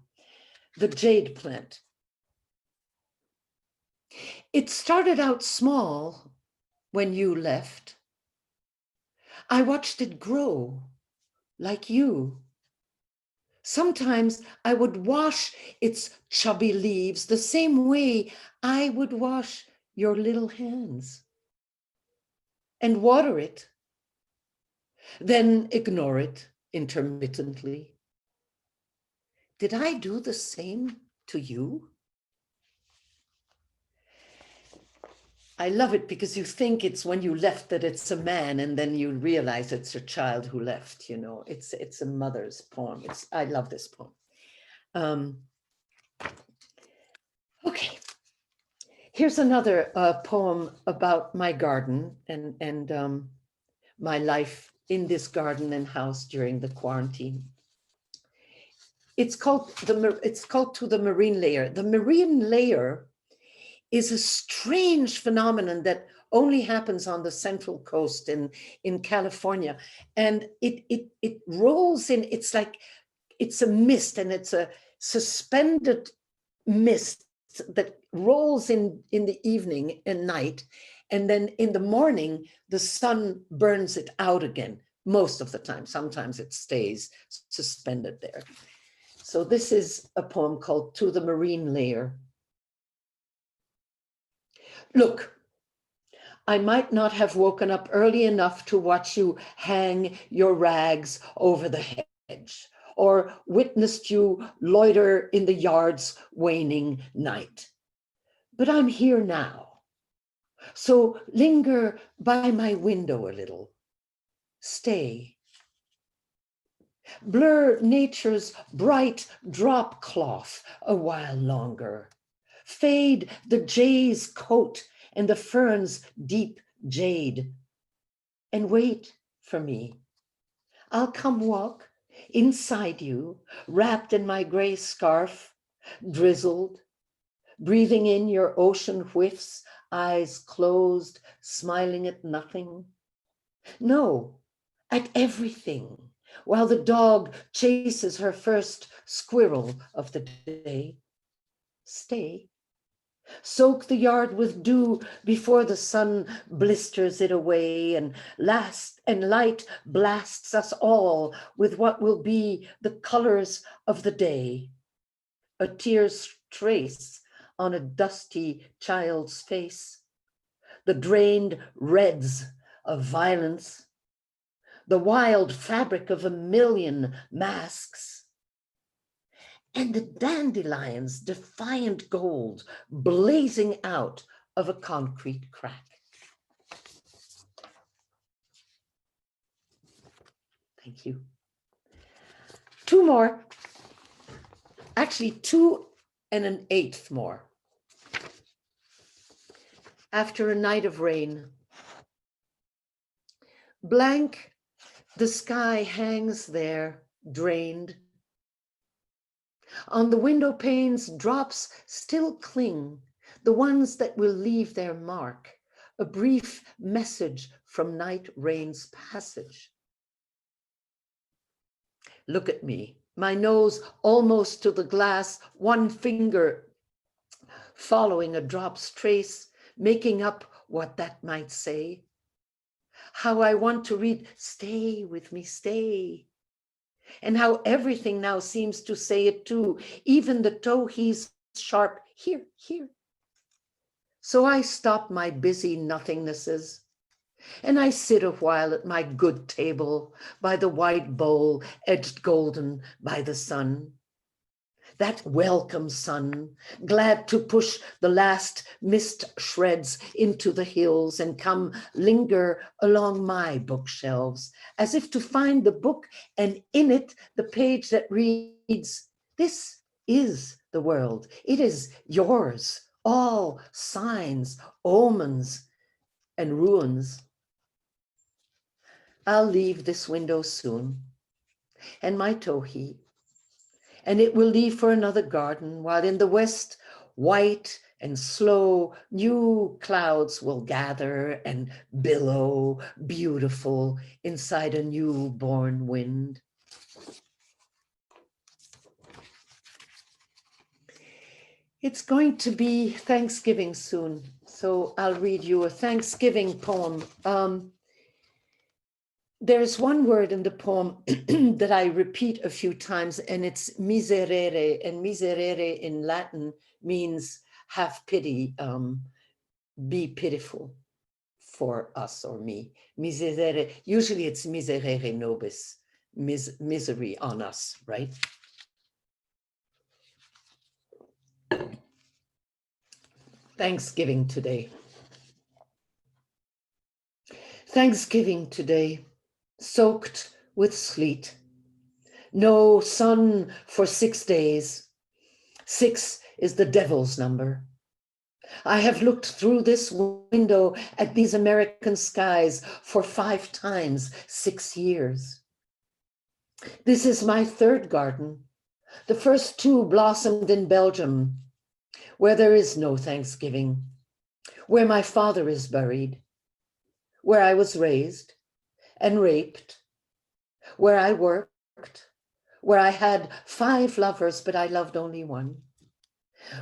The jade plant. It started out small when you left. I watched it grow like you. Sometimes I would wash its chubby leaves the same way I would wash your little hands and water it, then ignore it intermittently. Did I do the same to you? I love it because you think it's when you left that it's a man, and then you realize it's your child who left, you know. It's a mother's poem. I love this poem. Okay, here's another poem about my garden and my life in this garden and house during the quarantine. It's called To the Marine Layer. The marine layer is a strange phenomenon that only happens on the Central Coast in California. And it rolls in, it's a mist, and it's a suspended mist that rolls in the evening and night. And then in the morning, the sun burns it out again, most of the time. Sometimes it stays suspended there. So this is a poem called To the Marine Layer. Look, I might not have woken up early enough to watch you hang your rags over the hedge, or witnessed you loiter in the yard's waning night. But I'm here now, so linger by my window a little. Stay. Blur nature's bright drop cloth a while longer. Fade the jay's coat and the fern's deep jade. And wait for me. I'll come walk inside you, wrapped in my gray scarf, drizzled, breathing in your ocean whiffs, eyes closed, smiling at nothing. No, at everything, while the dog chases her first squirrel of the day. Stay. Soak the yard with dew before the sun blisters it away, and light blasts us all with what will be the colors of the day. A tear's trace on a dusty child's face, the drained reds of violence, the wild fabric of a million masks, and the dandelion's defiant gold blazing out of a concrete crack. Thank you. Two more, actually 2 1/8 more. After a night of rain, blank, the sky hangs there, drained. On the window panes, drops still cling, the ones that will leave their mark, a brief message from night rain's passage. Look at me, my nose almost to the glass, one finger following a drop's trace, making up what that might say. How I want to read, stay with me, stay. And how everything now seems to say it too, even the towhee's sharp, here, here. So I stop my busy nothingnesses, and I sit a while at my good table by the white bowl edged golden by the sun. That welcome sun, glad to push the last mist shreds into the hills and come linger along my bookshelves, as if to find the book and in it the page that reads, this is the world, it is yours, all signs, omens, and ruins. I'll leave this window soon, and my towhee, and it will leave for another garden, while in the west, white and slow, new clouds will gather and billow, beautiful, inside a newborn wind. It's going to be Thanksgiving soon, so I'll read you a Thanksgiving poem. There's one word in the poem that I repeat a few times, and it's miserere, and miserere in Latin means have pity, be pitiful for us or me. Miserere, usually it's miserere nobis, misery on us, right? Thanksgiving today. Thanksgiving today. Soaked with sleet, no sun for 6 days. 6 is the devil's number. I have looked through this window at these American skies for 5 times 6 years. This is my 3rd garden. The first 2 blossomed in Belgium, where there is no Thanksgiving, where my father is buried, where I was raised and raped, where I worked, where I had 5 lovers, but I loved only 1,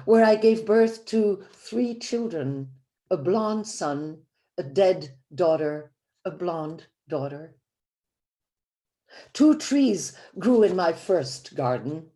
where I gave birth to 3 children, a blonde son, a dead daughter, a blonde daughter. 2 trees grew in my first garden.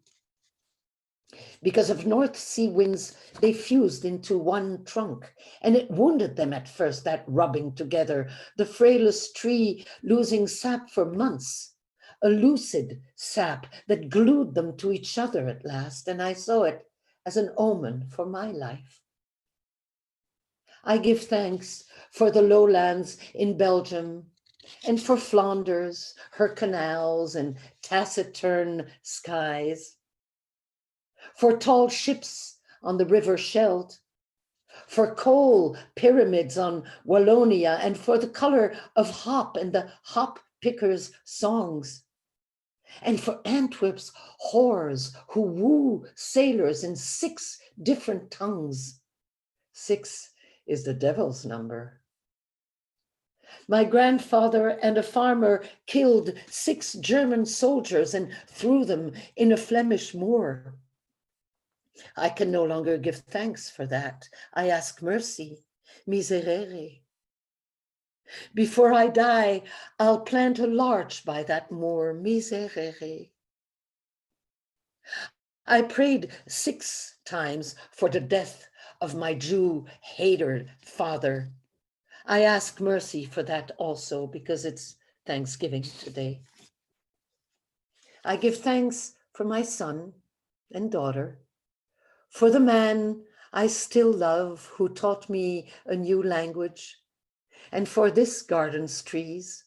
Because of North Sea winds, they fused into one trunk, and it wounded them at first, that rubbing together, the frailest tree losing sap for months, a lucid sap that glued them to each other at last, and I saw it as an omen for my life. I give thanks for the lowlands in Belgium, And for Flanders, her canals and taciturn skies, for tall ships on the river Scheldt, for coal pyramids on Wallonia, and for the color of hop and the hop pickers' songs, and for Antwerp's whores who woo sailors in 6 different tongues. 6 is the devil's number. My grandfather and a farmer killed 6 German soldiers and threw them in a Flemish moor. I can no longer give thanks for that. I ask mercy, miserere. Before I die, I'll plant a larch by that moor, miserere. I prayed 6 times for the death of my Jew-hater father. I ask mercy for that also because it's Thanksgiving today. I give thanks for my son and daughter, for the man I still love who taught me a new language, and for this garden's trees.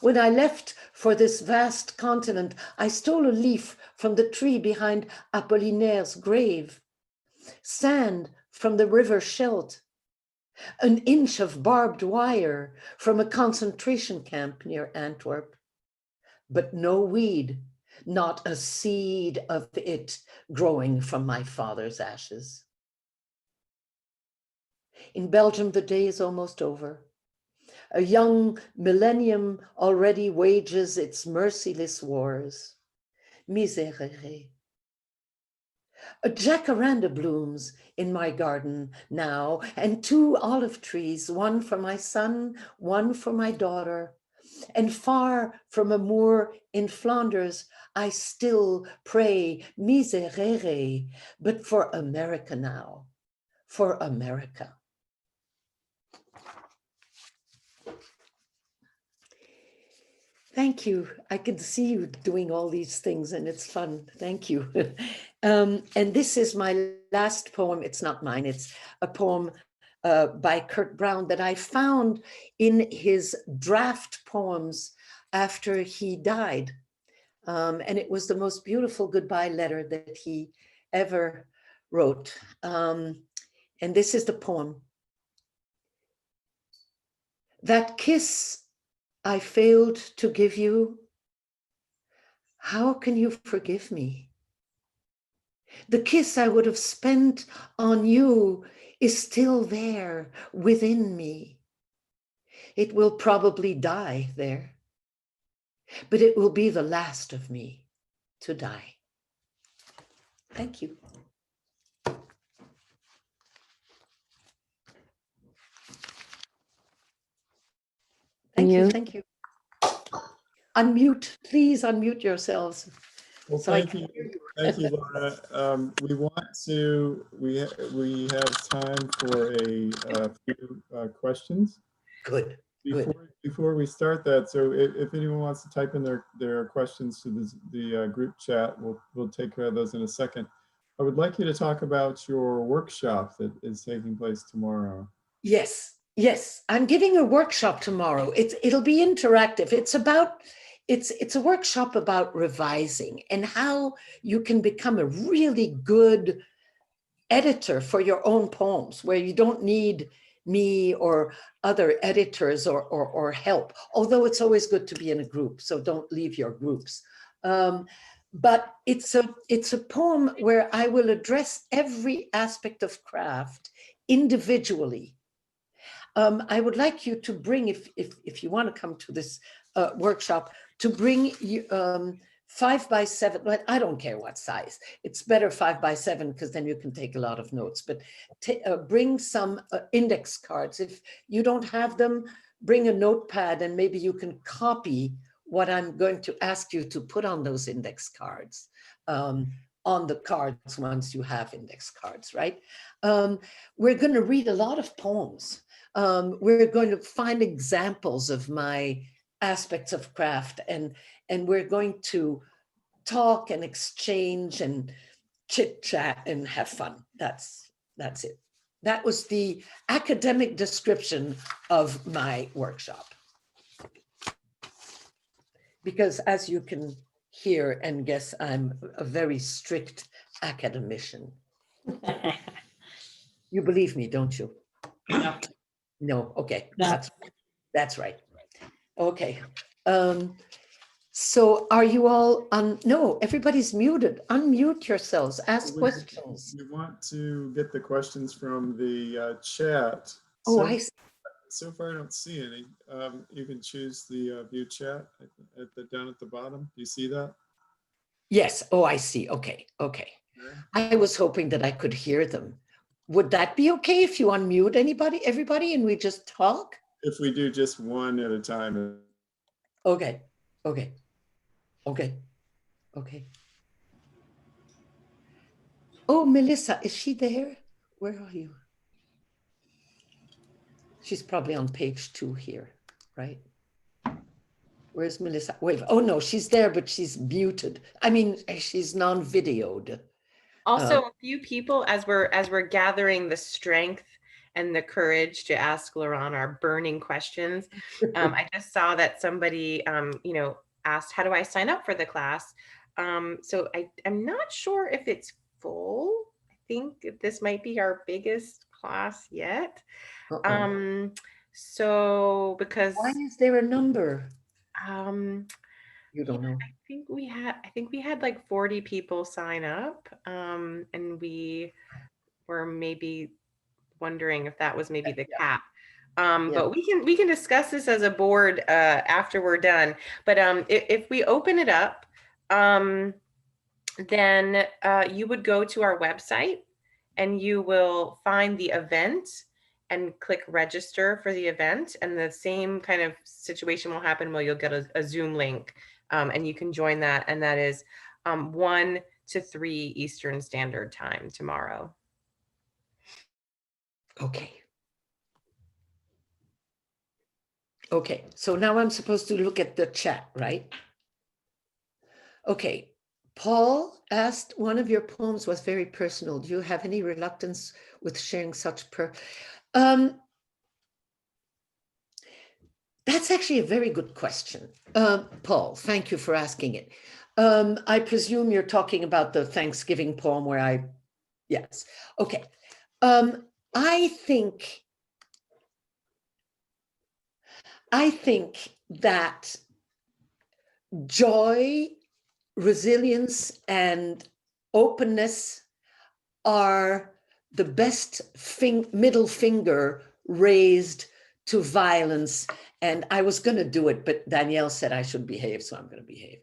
When I left for this vast continent, I stole a leaf from the tree behind Apollinaire's grave, sand from the river Scheldt, an inch of barbed wire from a concentration camp near Antwerp, but no weed, not a seed of it growing from my father's ashes. In Belgium, the day is almost over. A young millennium already wages its merciless wars. Miserere. A jacaranda blooms in my garden now, and 2 olive trees, one for my son, one for my daughter. And far from a moor in Flanders, I still pray, miserere, but for America now, for America. Thank you. I can see you doing all these things and it's fun. Thank you. And this is my last poem. It's not mine. It's a poem by Kurt Brown that I found in his draft poems after he died. And it was the most beautiful goodbye letter that he ever wrote. And this is the poem. That kiss I failed to give you, how can you forgive me? The kiss I would have spent on you is still there within me. It will probably die there, but it will be the last of me to die. Thank you. Thank you, thank you. Unmute, please unmute yourselves. Well, So I thank can you. hear you. Thank you, Laura. We have time for a few questions. Good, good. Before we start that, so if anyone wants to type in their questions to the group chat, we'll take care of those in a second. I would like you to talk about your workshop that is taking place tomorrow. Yes, yes. I'm giving a workshop tomorrow. It'll be interactive. It's a workshop about revising and how you can become a really good editor for your own poems, where you don't need me or other editors or help, although it's always good to be in a group, so don't leave your groups. But it's a poem where I will address every aspect of craft individually. I would like you to bring, if you want to come to this workshop, to bring 5 by 7, but I don't care what size. It's better 5 by 7 because then you can take a lot of notes, but bring some index cards. If you don't have them, bring a notepad and maybe you can copy what I'm going to ask you to put on those index cards, on the cards once you have index cards, right? We're going to read a lot of poems. We're going to find examples of my aspects of craft, and we're going to talk and exchange and chit chat and have fun. That's it. That was the academic description of my workshop. because as you can hear and guess, I'm a very strict academician. You believe me, don't you? No. No, okay, No. that's right. Okay. So are you all on? No, everybody's muted. Unmute yourselves, ask questions. We want to get the questions from the chat. Oh, So, I see. so far I don't see any. You can choose the view chat down at the bottom. Do you see that? Yes, oh, I see. Okay, okay. Okay. I was hoping that I could hear them. Would that be okay if you unmute everybody, and we just talk? If we do just one at a time. Okay, okay, okay, okay. Oh, Melissa, is she there? Where are you? She's probably on page 2 here, right? Where's Melissa? Wait, oh no, she's there, but she's muted. I mean, she's non-videoed. Also, a few people, as we're gathering the strength and the courage to ask Laure-Anne our burning questions, I just saw that somebody, asked, how do I sign up for the class? So I'm not sure if it's full. I think this might be our biggest class yet. So because why is there a number? You don't know. I think we had like 40 people sign up, and we were maybe wondering if that was maybe the cap. But we can discuss this as a board after we're done. But if we open it up, then you would go to our website and you will find the event and click register for the event. And the same kind of situation will happen where you'll get a Zoom link, and you can join that. And that is 1 to 3 Eastern Standard Time tomorrow. Okay. Okay, so now I'm supposed to look at the chat, right? Okay, Paul asked, one of your poems was very personal. Do you have any reluctance with sharing such that's actually a very good question. Paul, thank you for asking it. I presume you're talking about the Thanksgiving poem where yes, okay. I think that joy, resilience, and openness are the best middle finger raised to violence. And I was going to do it, but Danielle said I should behave, so I'm going to behave.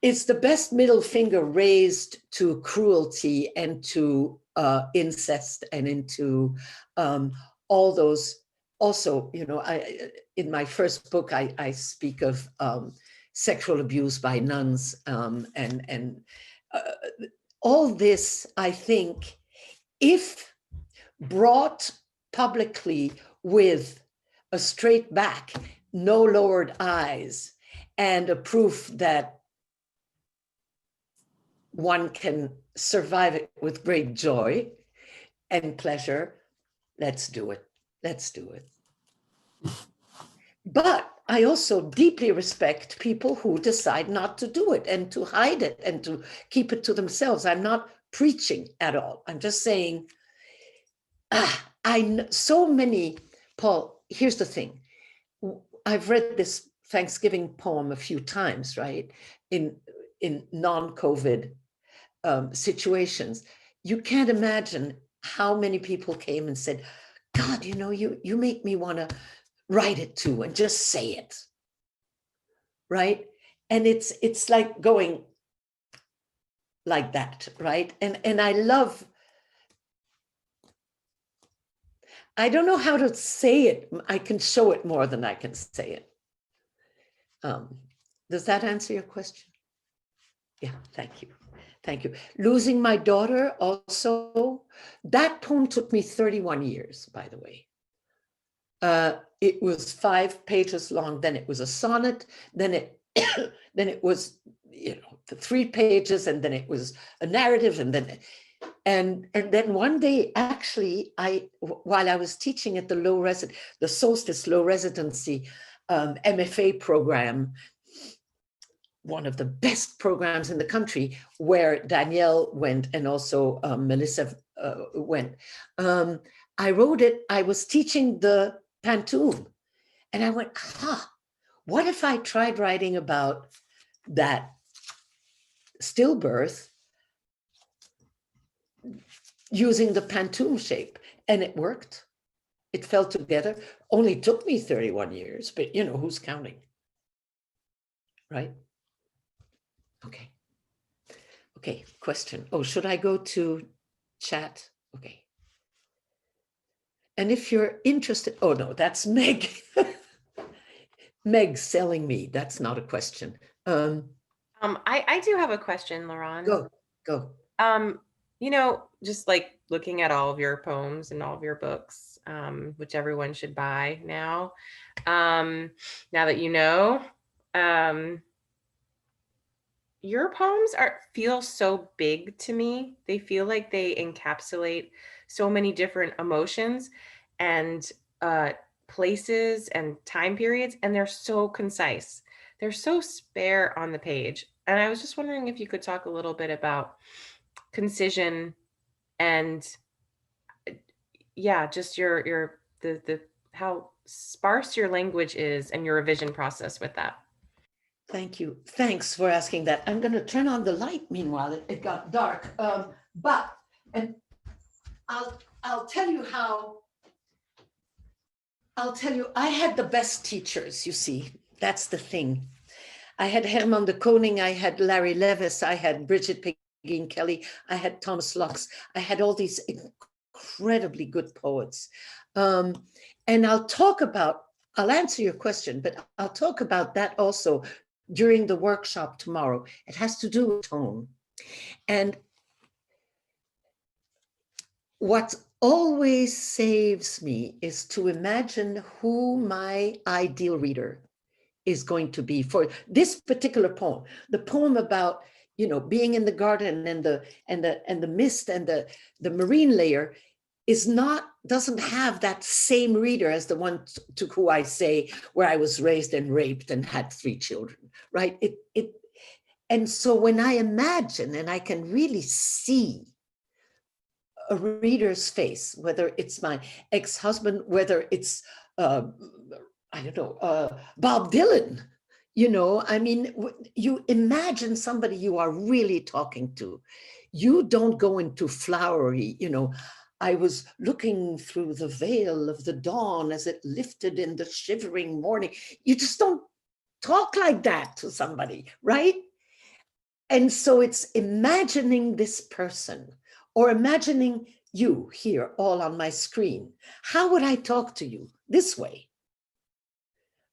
It's the best middle finger raised to cruelty and to incest and into all those. Also, in my first book, I speak of sexual abuse by nuns, and all this, I think, if brought publicly with a straight back, no lowered eyes, and a proof that one can survive it with great joy and pleasure, let's do it. Let's do it. But I also deeply respect people who decide not to do it and to hide it and to keep it to themselves. I'm not preaching at all. I'm just saying, so many, Paul, here's the thing. I've read this Thanksgiving poem a few times, right? In non-COVID situations. You can't imagine how many people came and said, God, you make me want to write it too and just say it, right? And it's like going like that, right? And I don't know how to say it. I can show it more than I can say it. Does that answer your question? Yeah, thank you. Thank you. Losing my daughter also, that poem took me 31 years, by the way. It was 5 pages long, then it was a sonnet, then it was, the 3 pages, and then it was a narrative, and then one day, actually, while I was teaching at the Solstice Low Residency MFA program, one of the best programs in the country, where Danielle went and also Melissa went. I wrote it, I was teaching the pantoum, and I went, what if I tried writing about that stillbirth using the pantoum shape? And it worked. It fell together. Only took me 31 years, but you know, who's counting? Right? Okay. Okay, question. Oh, should I go to chat? Okay. And if you're interested, oh no, that's Meg. Meg selling me. That's not a question. I do have a question, Laure-Anne. Go. You know, just like looking at all of your poems and all of your books, which everyone should buy now. Now that you know, your poems feel so big to me. They feel like they encapsulate so many different emotions and places and time periods, and they're so concise. They're so spare on the page. And I was just wondering if you could talk a little bit about concision and yeah, just your the how sparse your language is and your revision process with that. Thank you. Thanks for asking that. I'm going to turn on the light. Meanwhile, it got dark. And I'll tell you how. I'll tell you, I had the best teachers, you see. That's the thing. I had Herman de Koning, I had Larry Levis, I had Bridget Pegeen Kelly, I had Thomas Lux, I had all these incredibly good poets. And I'll answer your question, but I'll talk about that also during the workshop tomorrow. It has to do with tone. And what always saves me is to imagine who my ideal reader is going to be for this particular poem. The poem about, you know, being in the garden and the mist and the marine layer doesn't have that same reader as the one to who I say where I was raised and raped and had 3 children, right? And so when I imagine and I can really see a reader's face, whether it's my ex-husband, whether it's I don't know, Bob Dylan, you know, I mean, you imagine somebody you are really talking to. You don't go into flowery, you know, I was looking through the veil of the dawn as it lifted in the shivering morning. You just don't talk like that to somebody, right? And so it's imagining this person or imagining you here all on my screen. How would I talk to you? This way,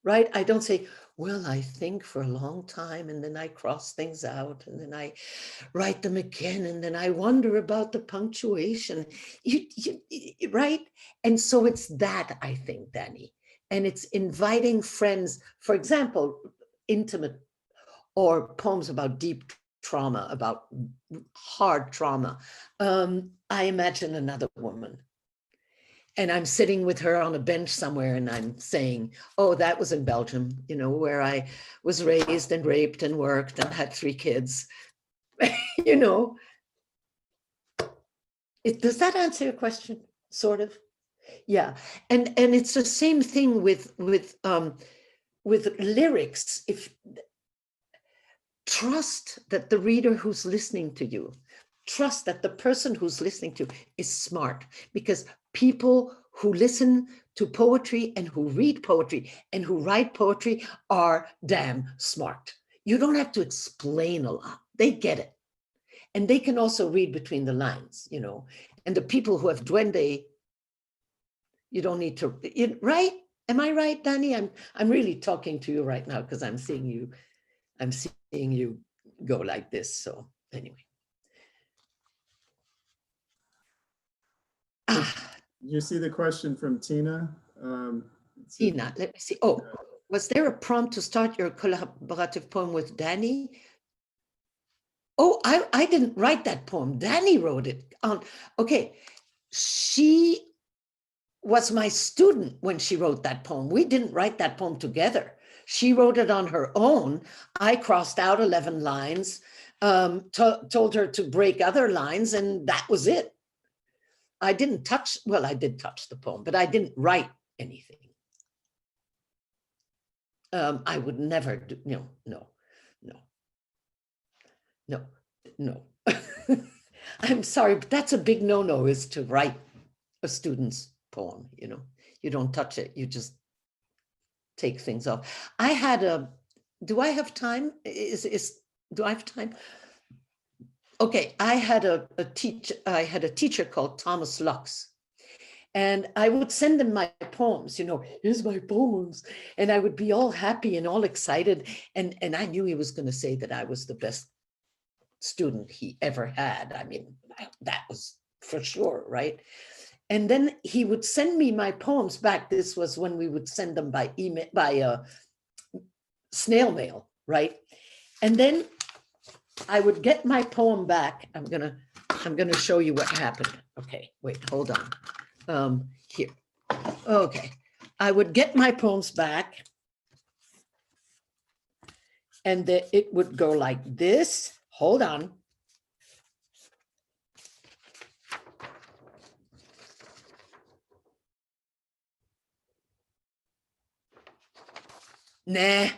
right? I don't say, well, I think for a long time and then I cross things out and then I write them again and then I wonder about the punctuation, right? And so it's that, I think, Danny. And it's inviting friends, for example, intimate or poems about deep trauma, about hard trauma. I imagine another woman. And I'm sitting with her on a bench somewhere and I'm saying, oh, that was in Belgium, you know, where I was raised and raped and worked and had 3 kids, you know. Does that answer your question? Sort of? Yeah. And it's the same thing with lyrics. If trust that the reader who's listening to you, trust that the person who's listening to is smart, because people who listen to poetry and who read poetry and who write poetry are damn smart. You don't have to explain a lot. They get it. And they can also read between the lines, you know. And the people who have duende, you don't need to, right? Am I right, Danny? I'm really talking to you right now because I'm seeing you go like this. So anyway. You see the question from Tina? Tina, let me see. Oh, was there a prompt to start your collaborative poem with Danny? Oh, I didn't write that poem. Danny wrote it on. Okay, she was my student when she wrote that poem. We didn't write that poem together. She wrote it on her own. I crossed out 11 lines, told her to break other lines, and that was it. I didn't touch, well, I did touch the poem, but I didn't write anything. I would never do, no. I'm sorry, but that's a big no-no, is to write a student's poem, you don't touch it, you just take things off. I had do I have time? Do I have time? Okay, I had a teacher called Thomas Lux, and I would send him my poems, here's my poems. And I would be all happy and all excited. And I knew he was going to say that I was the best student he ever had. I mean, that was for sure, right? And then he would send me my poems back. This was when we would send them by email, by snail mail, right? And then I would get my poem back. I'm gonna show you what happened. Okay, wait, hold on. Here. Okay, I would get my poems back, and it would go like this. Hold on. Nah.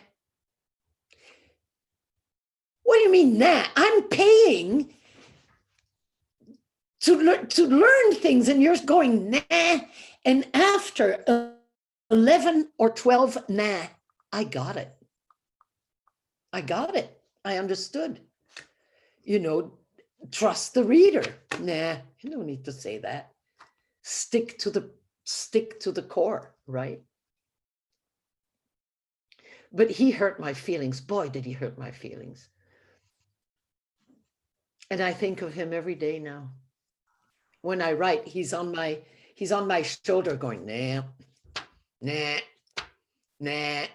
What do you mean, nah? I'm paying to learn things, and you're going, nah. And after 11 or 12, nah, I got it. I understood. Trust the reader. Nah, you don't need to say that. Stick to the core, right? But he hurt my feelings. Boy, did he hurt my feelings. And I think of him every day now. When I write, he's on my shoulder going, nah, nah, nah,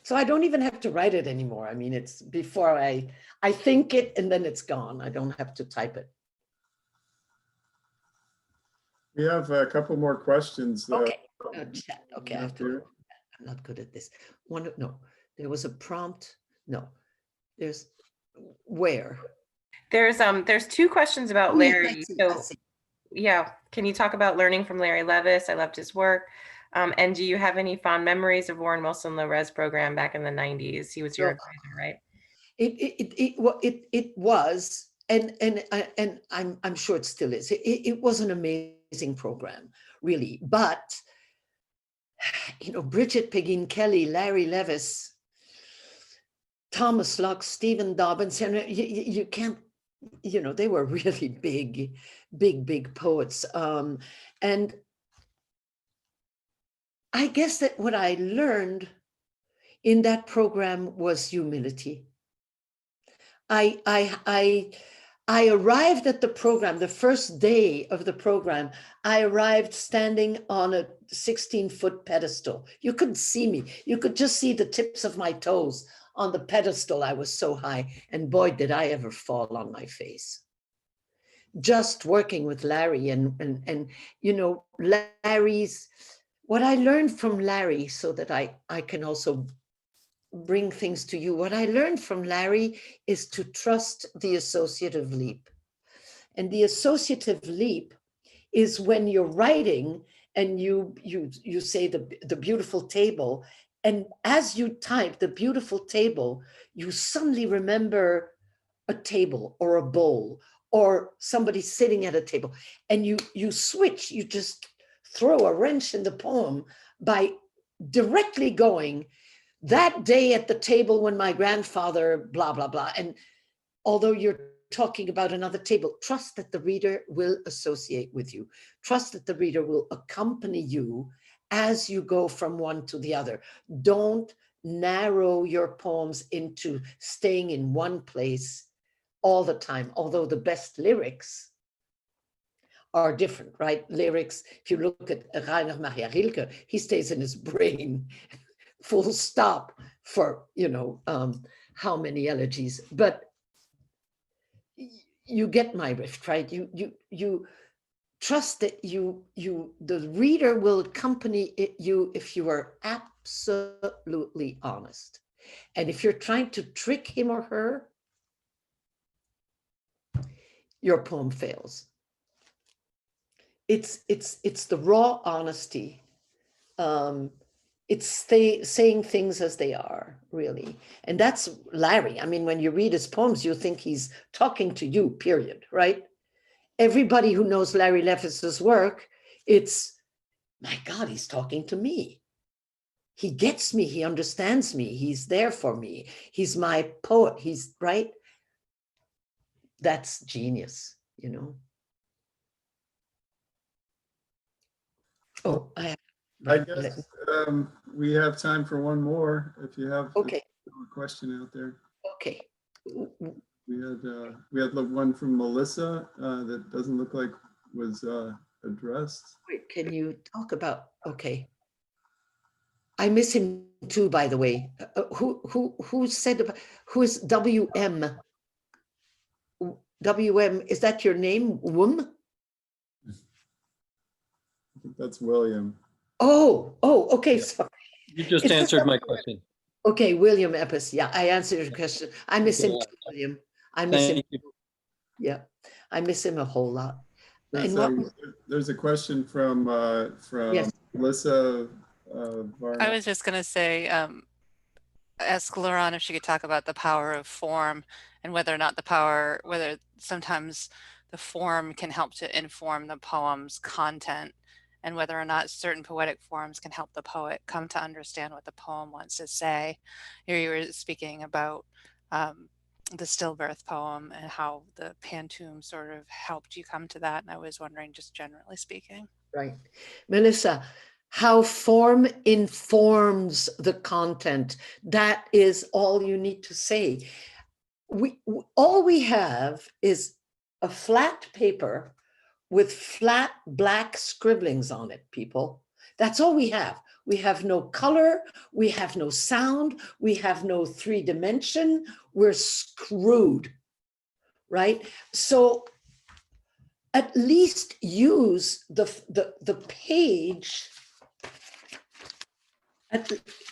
So I don't even have to write it anymore. I mean, it's before I think it, and then it's gone. I don't have to type it. We have a couple more questions. Okay, chat. Okay, I'm not good at this. No, there was a prompt. No, there's where. There's two questions about Larry. Yeah, can you talk about learning from Larry Levis? I loved his work. And do you have any fond memories of Warren Wilson Low-Res program back in the 90s? He was your advisor, right? It was, and I'm sure it still is. It was an amazing program, really. But Bridget Pegeen Kelly, Larry Levis, Thomas Lux, Stephen Dobbins, and you can't. They were really big poets. And I guess that what I learned in that program was humility. I arrived at the program, the first day of the program, I arrived standing on a 16-foot pedestal. You couldn't see me. You could just see the tips of my toes on the pedestal. I was so high, and boy, did I ever fall on my face. Just working with Larry and Larry's, what I learned from Larry, so that I can also bring things to you. What I learned from Larry is to trust the associative leap. And the associative leap is when you're writing and you say the beautiful table, and as you type the beautiful table, you suddenly remember a table or a bowl or somebody sitting at a table, and you switch, you just throw a wrench in the poem by directly going, that day at the table when my grandfather, blah, blah, blah. And although you're talking about another table, trust that the reader will associate with you. Trust that the reader will accompany you as you go from one to the other. Don't narrow your poems into staying in one place all the time, although the best lyrics are different, right? Lyrics, if you look at Rainer Maria Rilke, he stays in his brain, full stop, for how many elegies. But you get my rift, right? You trust that the reader will accompany you if you are absolutely honest. And if you're trying to trick him or her, your poem fails. It's the raw honesty. It's saying things as they are, really. And that's Larry. I mean, when you read his poems, you think he's talking to you, period, right? Everybody who knows Larry Lefferts's work, it's, my God, he's talking to me. He gets me, he understands me, he's there for me. He's my poet, he's right. That's genius, you know. Oh, I guess we have time for one more. If you have okay, a question out there. okay. We had one from Melissa that doesn't look like was addressed. Wait, can you talk about, okay. I miss him too, by the way. Who said about, who is WM? WM, is that your name, Wum? I think that's William. Oh, okay, Yeah. sorry. You just answered my question. Okay, William Epis, yeah, I answered your question. I miss him Yeah. too, William. I miss him, Thank you. yeah. I miss him a whole lot. There's, And what, there's a question from Yes. Melissa I Varna. was just going to say, ask Laure-Anne if she could talk about the power of form and whether or not whether sometimes the form can help to inform the poem's content, and whether or not certain poetic forms can help the poet come to understand what the poem wants to say. Here you were speaking about the stillbirth poem and how the pantoum sort of helped you come to that. And I was wondering, just generally speaking. right. Melissa, how form informs the content. That is all you need to say. All we have is a flat paper with flat black scribblings on it, people. That's all we have. We have no color, we have no sound, we have no 3 dimension, we're screwed, right? So at least use the page.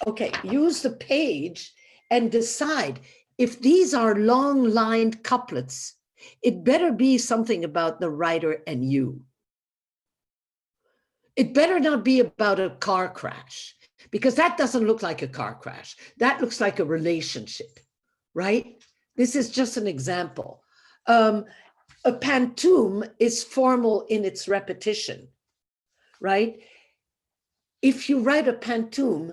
Okay, use the page and decide if these are long lined couplets, it better be something about the writer and you. It better not be about a car crash, because that doesn't look like a car crash. That looks like a relationship, right? This is just an example. A pantoum is formal in its repetition, right? If you write a pantoum,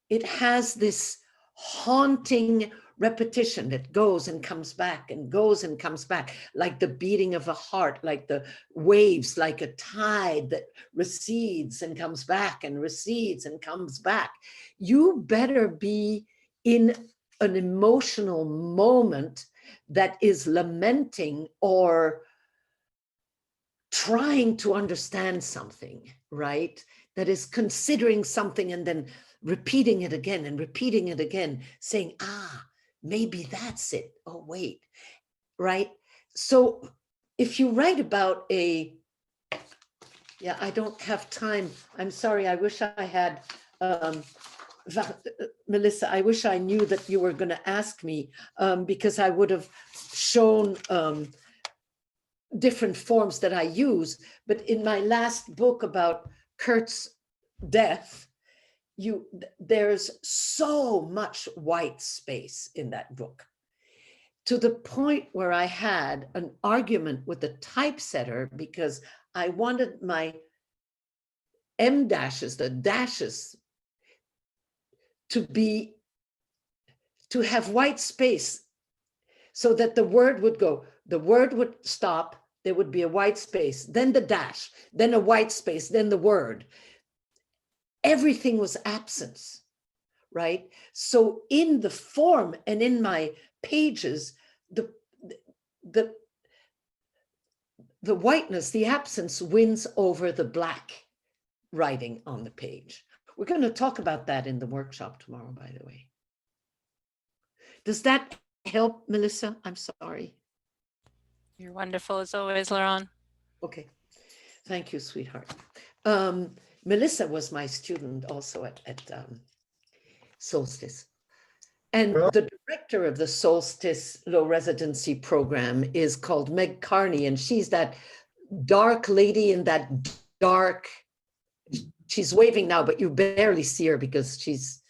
it has this haunting repetition that goes and comes back and goes and comes back, like the beating of a heart, like the waves, like a tide that recedes and comes back and recedes and comes back. You better be in an emotional moment that is lamenting or trying to understand something, right? That is considering something and then repeating it again and repeating it again, saying, maybe that's it. Oh, wait, right? So if you write about I don't have time. I'm sorry, I wish I had, Melissa, I wish I knew that you were going to ask me, because I would have shown different forms that I use. But in my last book about Kurt's death, there's so much white space in that book, to the point where I had an argument with the typesetter because I wanted my M dashes, the dashes, to have white space so that the word would go, the word would stop, there would be a white space, then the dash, then a white space, then the word. Everything was absence, right? So in the form and in my pages, the whiteness, the absence wins over the black writing on the page. We're going to talk about that in the workshop tomorrow, by the way. Does that help, Melissa? I'm sorry. You're wonderful as always, Laure-Anne. Okay. Thank you, sweetheart. Melissa was my student also at Solstice. And Well- the director of the Solstice Low Residency Program is called Meg Carney, and she's that dark lady in that dark, she's waving now, but you barely see her because she's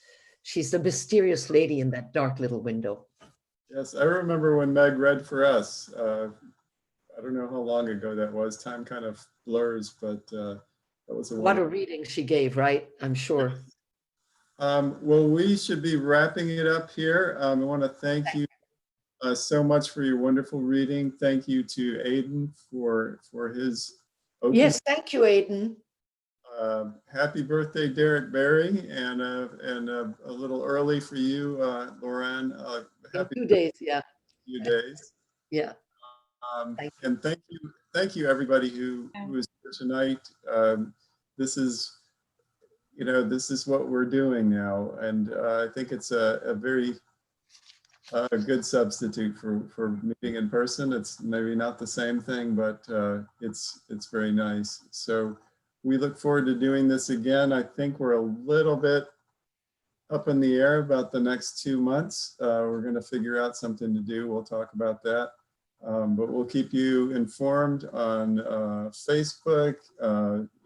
the mysterious lady in that dark little window. Yes, I remember when Meg read for us. I don't know how long ago that was. Time kind of blurs, but that was a What a wonderful. reading she gave, right? I'm sure. Well, we should be wrapping it up here. I want to thank you so much for your wonderful reading. Thank you to Aidan for his opening. Yes, thank you, Aidan. Happy birthday, Derek Berry, and a little early for you, Laure-Anne. In Happy 2 days, yeah. few days. Yeah. And thank you everybody who is here tonight. This is, this is what we're doing now, and I think it's a very good substitute for meeting in person. It's maybe not the same thing, but it's very nice. So we look forward to doing this again. I think we're a little bit up in the air about the next 2 months. We're going to figure out something to do. We'll talk about that. But we'll keep you informed on Facebook,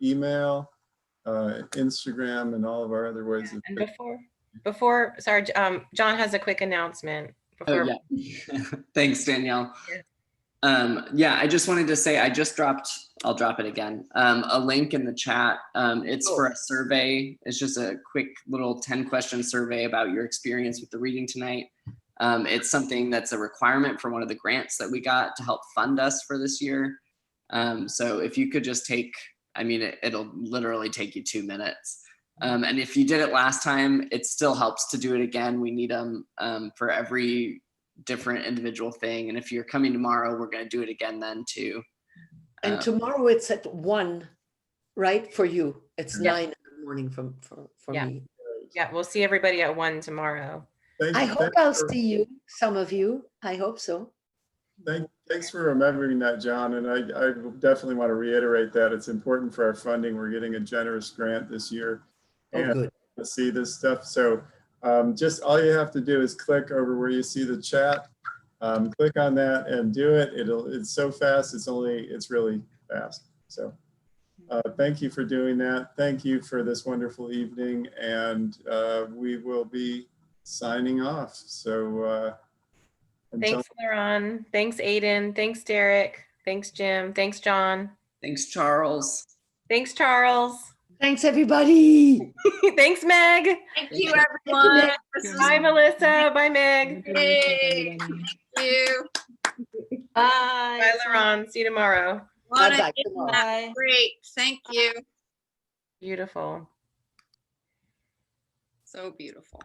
email, Instagram, and all of our other ways. And before, sorry, John has a quick announcement. Oh, yeah. Thanks, Danielle. Yeah, I just wanted to say I'll drop it again, a link in the chat. It's for a survey. It's just a quick little 10-question survey about your experience with the reading tonight. It's something that's a requirement for one of the grants that we got to help fund us for this year. So if you could just take, it'll literally take you 2 minutes. And if you did it last time, it still helps to do it again. We need them for every different individual thing. And if you're coming tomorrow, we're going to do it again then too. And tomorrow it's at 1, right? For you. It's 9 in the morning for me. Yeah, we'll see everybody at 1 tomorrow. I hope I'll see you, some of you. I hope so. Thanks for remembering that, John. And I definitely want to reiterate that it's important for our funding. We're getting a generous grant this year. And good. to see this stuff. So just all you have to do is click over where you see the chat. Click on that and do it. It's so fast. It's really fast. So thank you for doing that. Thank you for this wonderful evening. And we will be signing off. So Thanks, Laure-Anne. Thanks, Aidan. Thanks, Derek. Thanks, Jim. Thanks, John. Thanks, Charles. Thanks, Charles. Thanks, everybody. Thanks, Meg. Thank you, everyone. Bye, Melissa. Bye, Meg. Hey, thank you. Bye, Laure-Anne. See you tomorrow. What a Bye-bye. evening. Great. Thank you. Beautiful. So beautiful.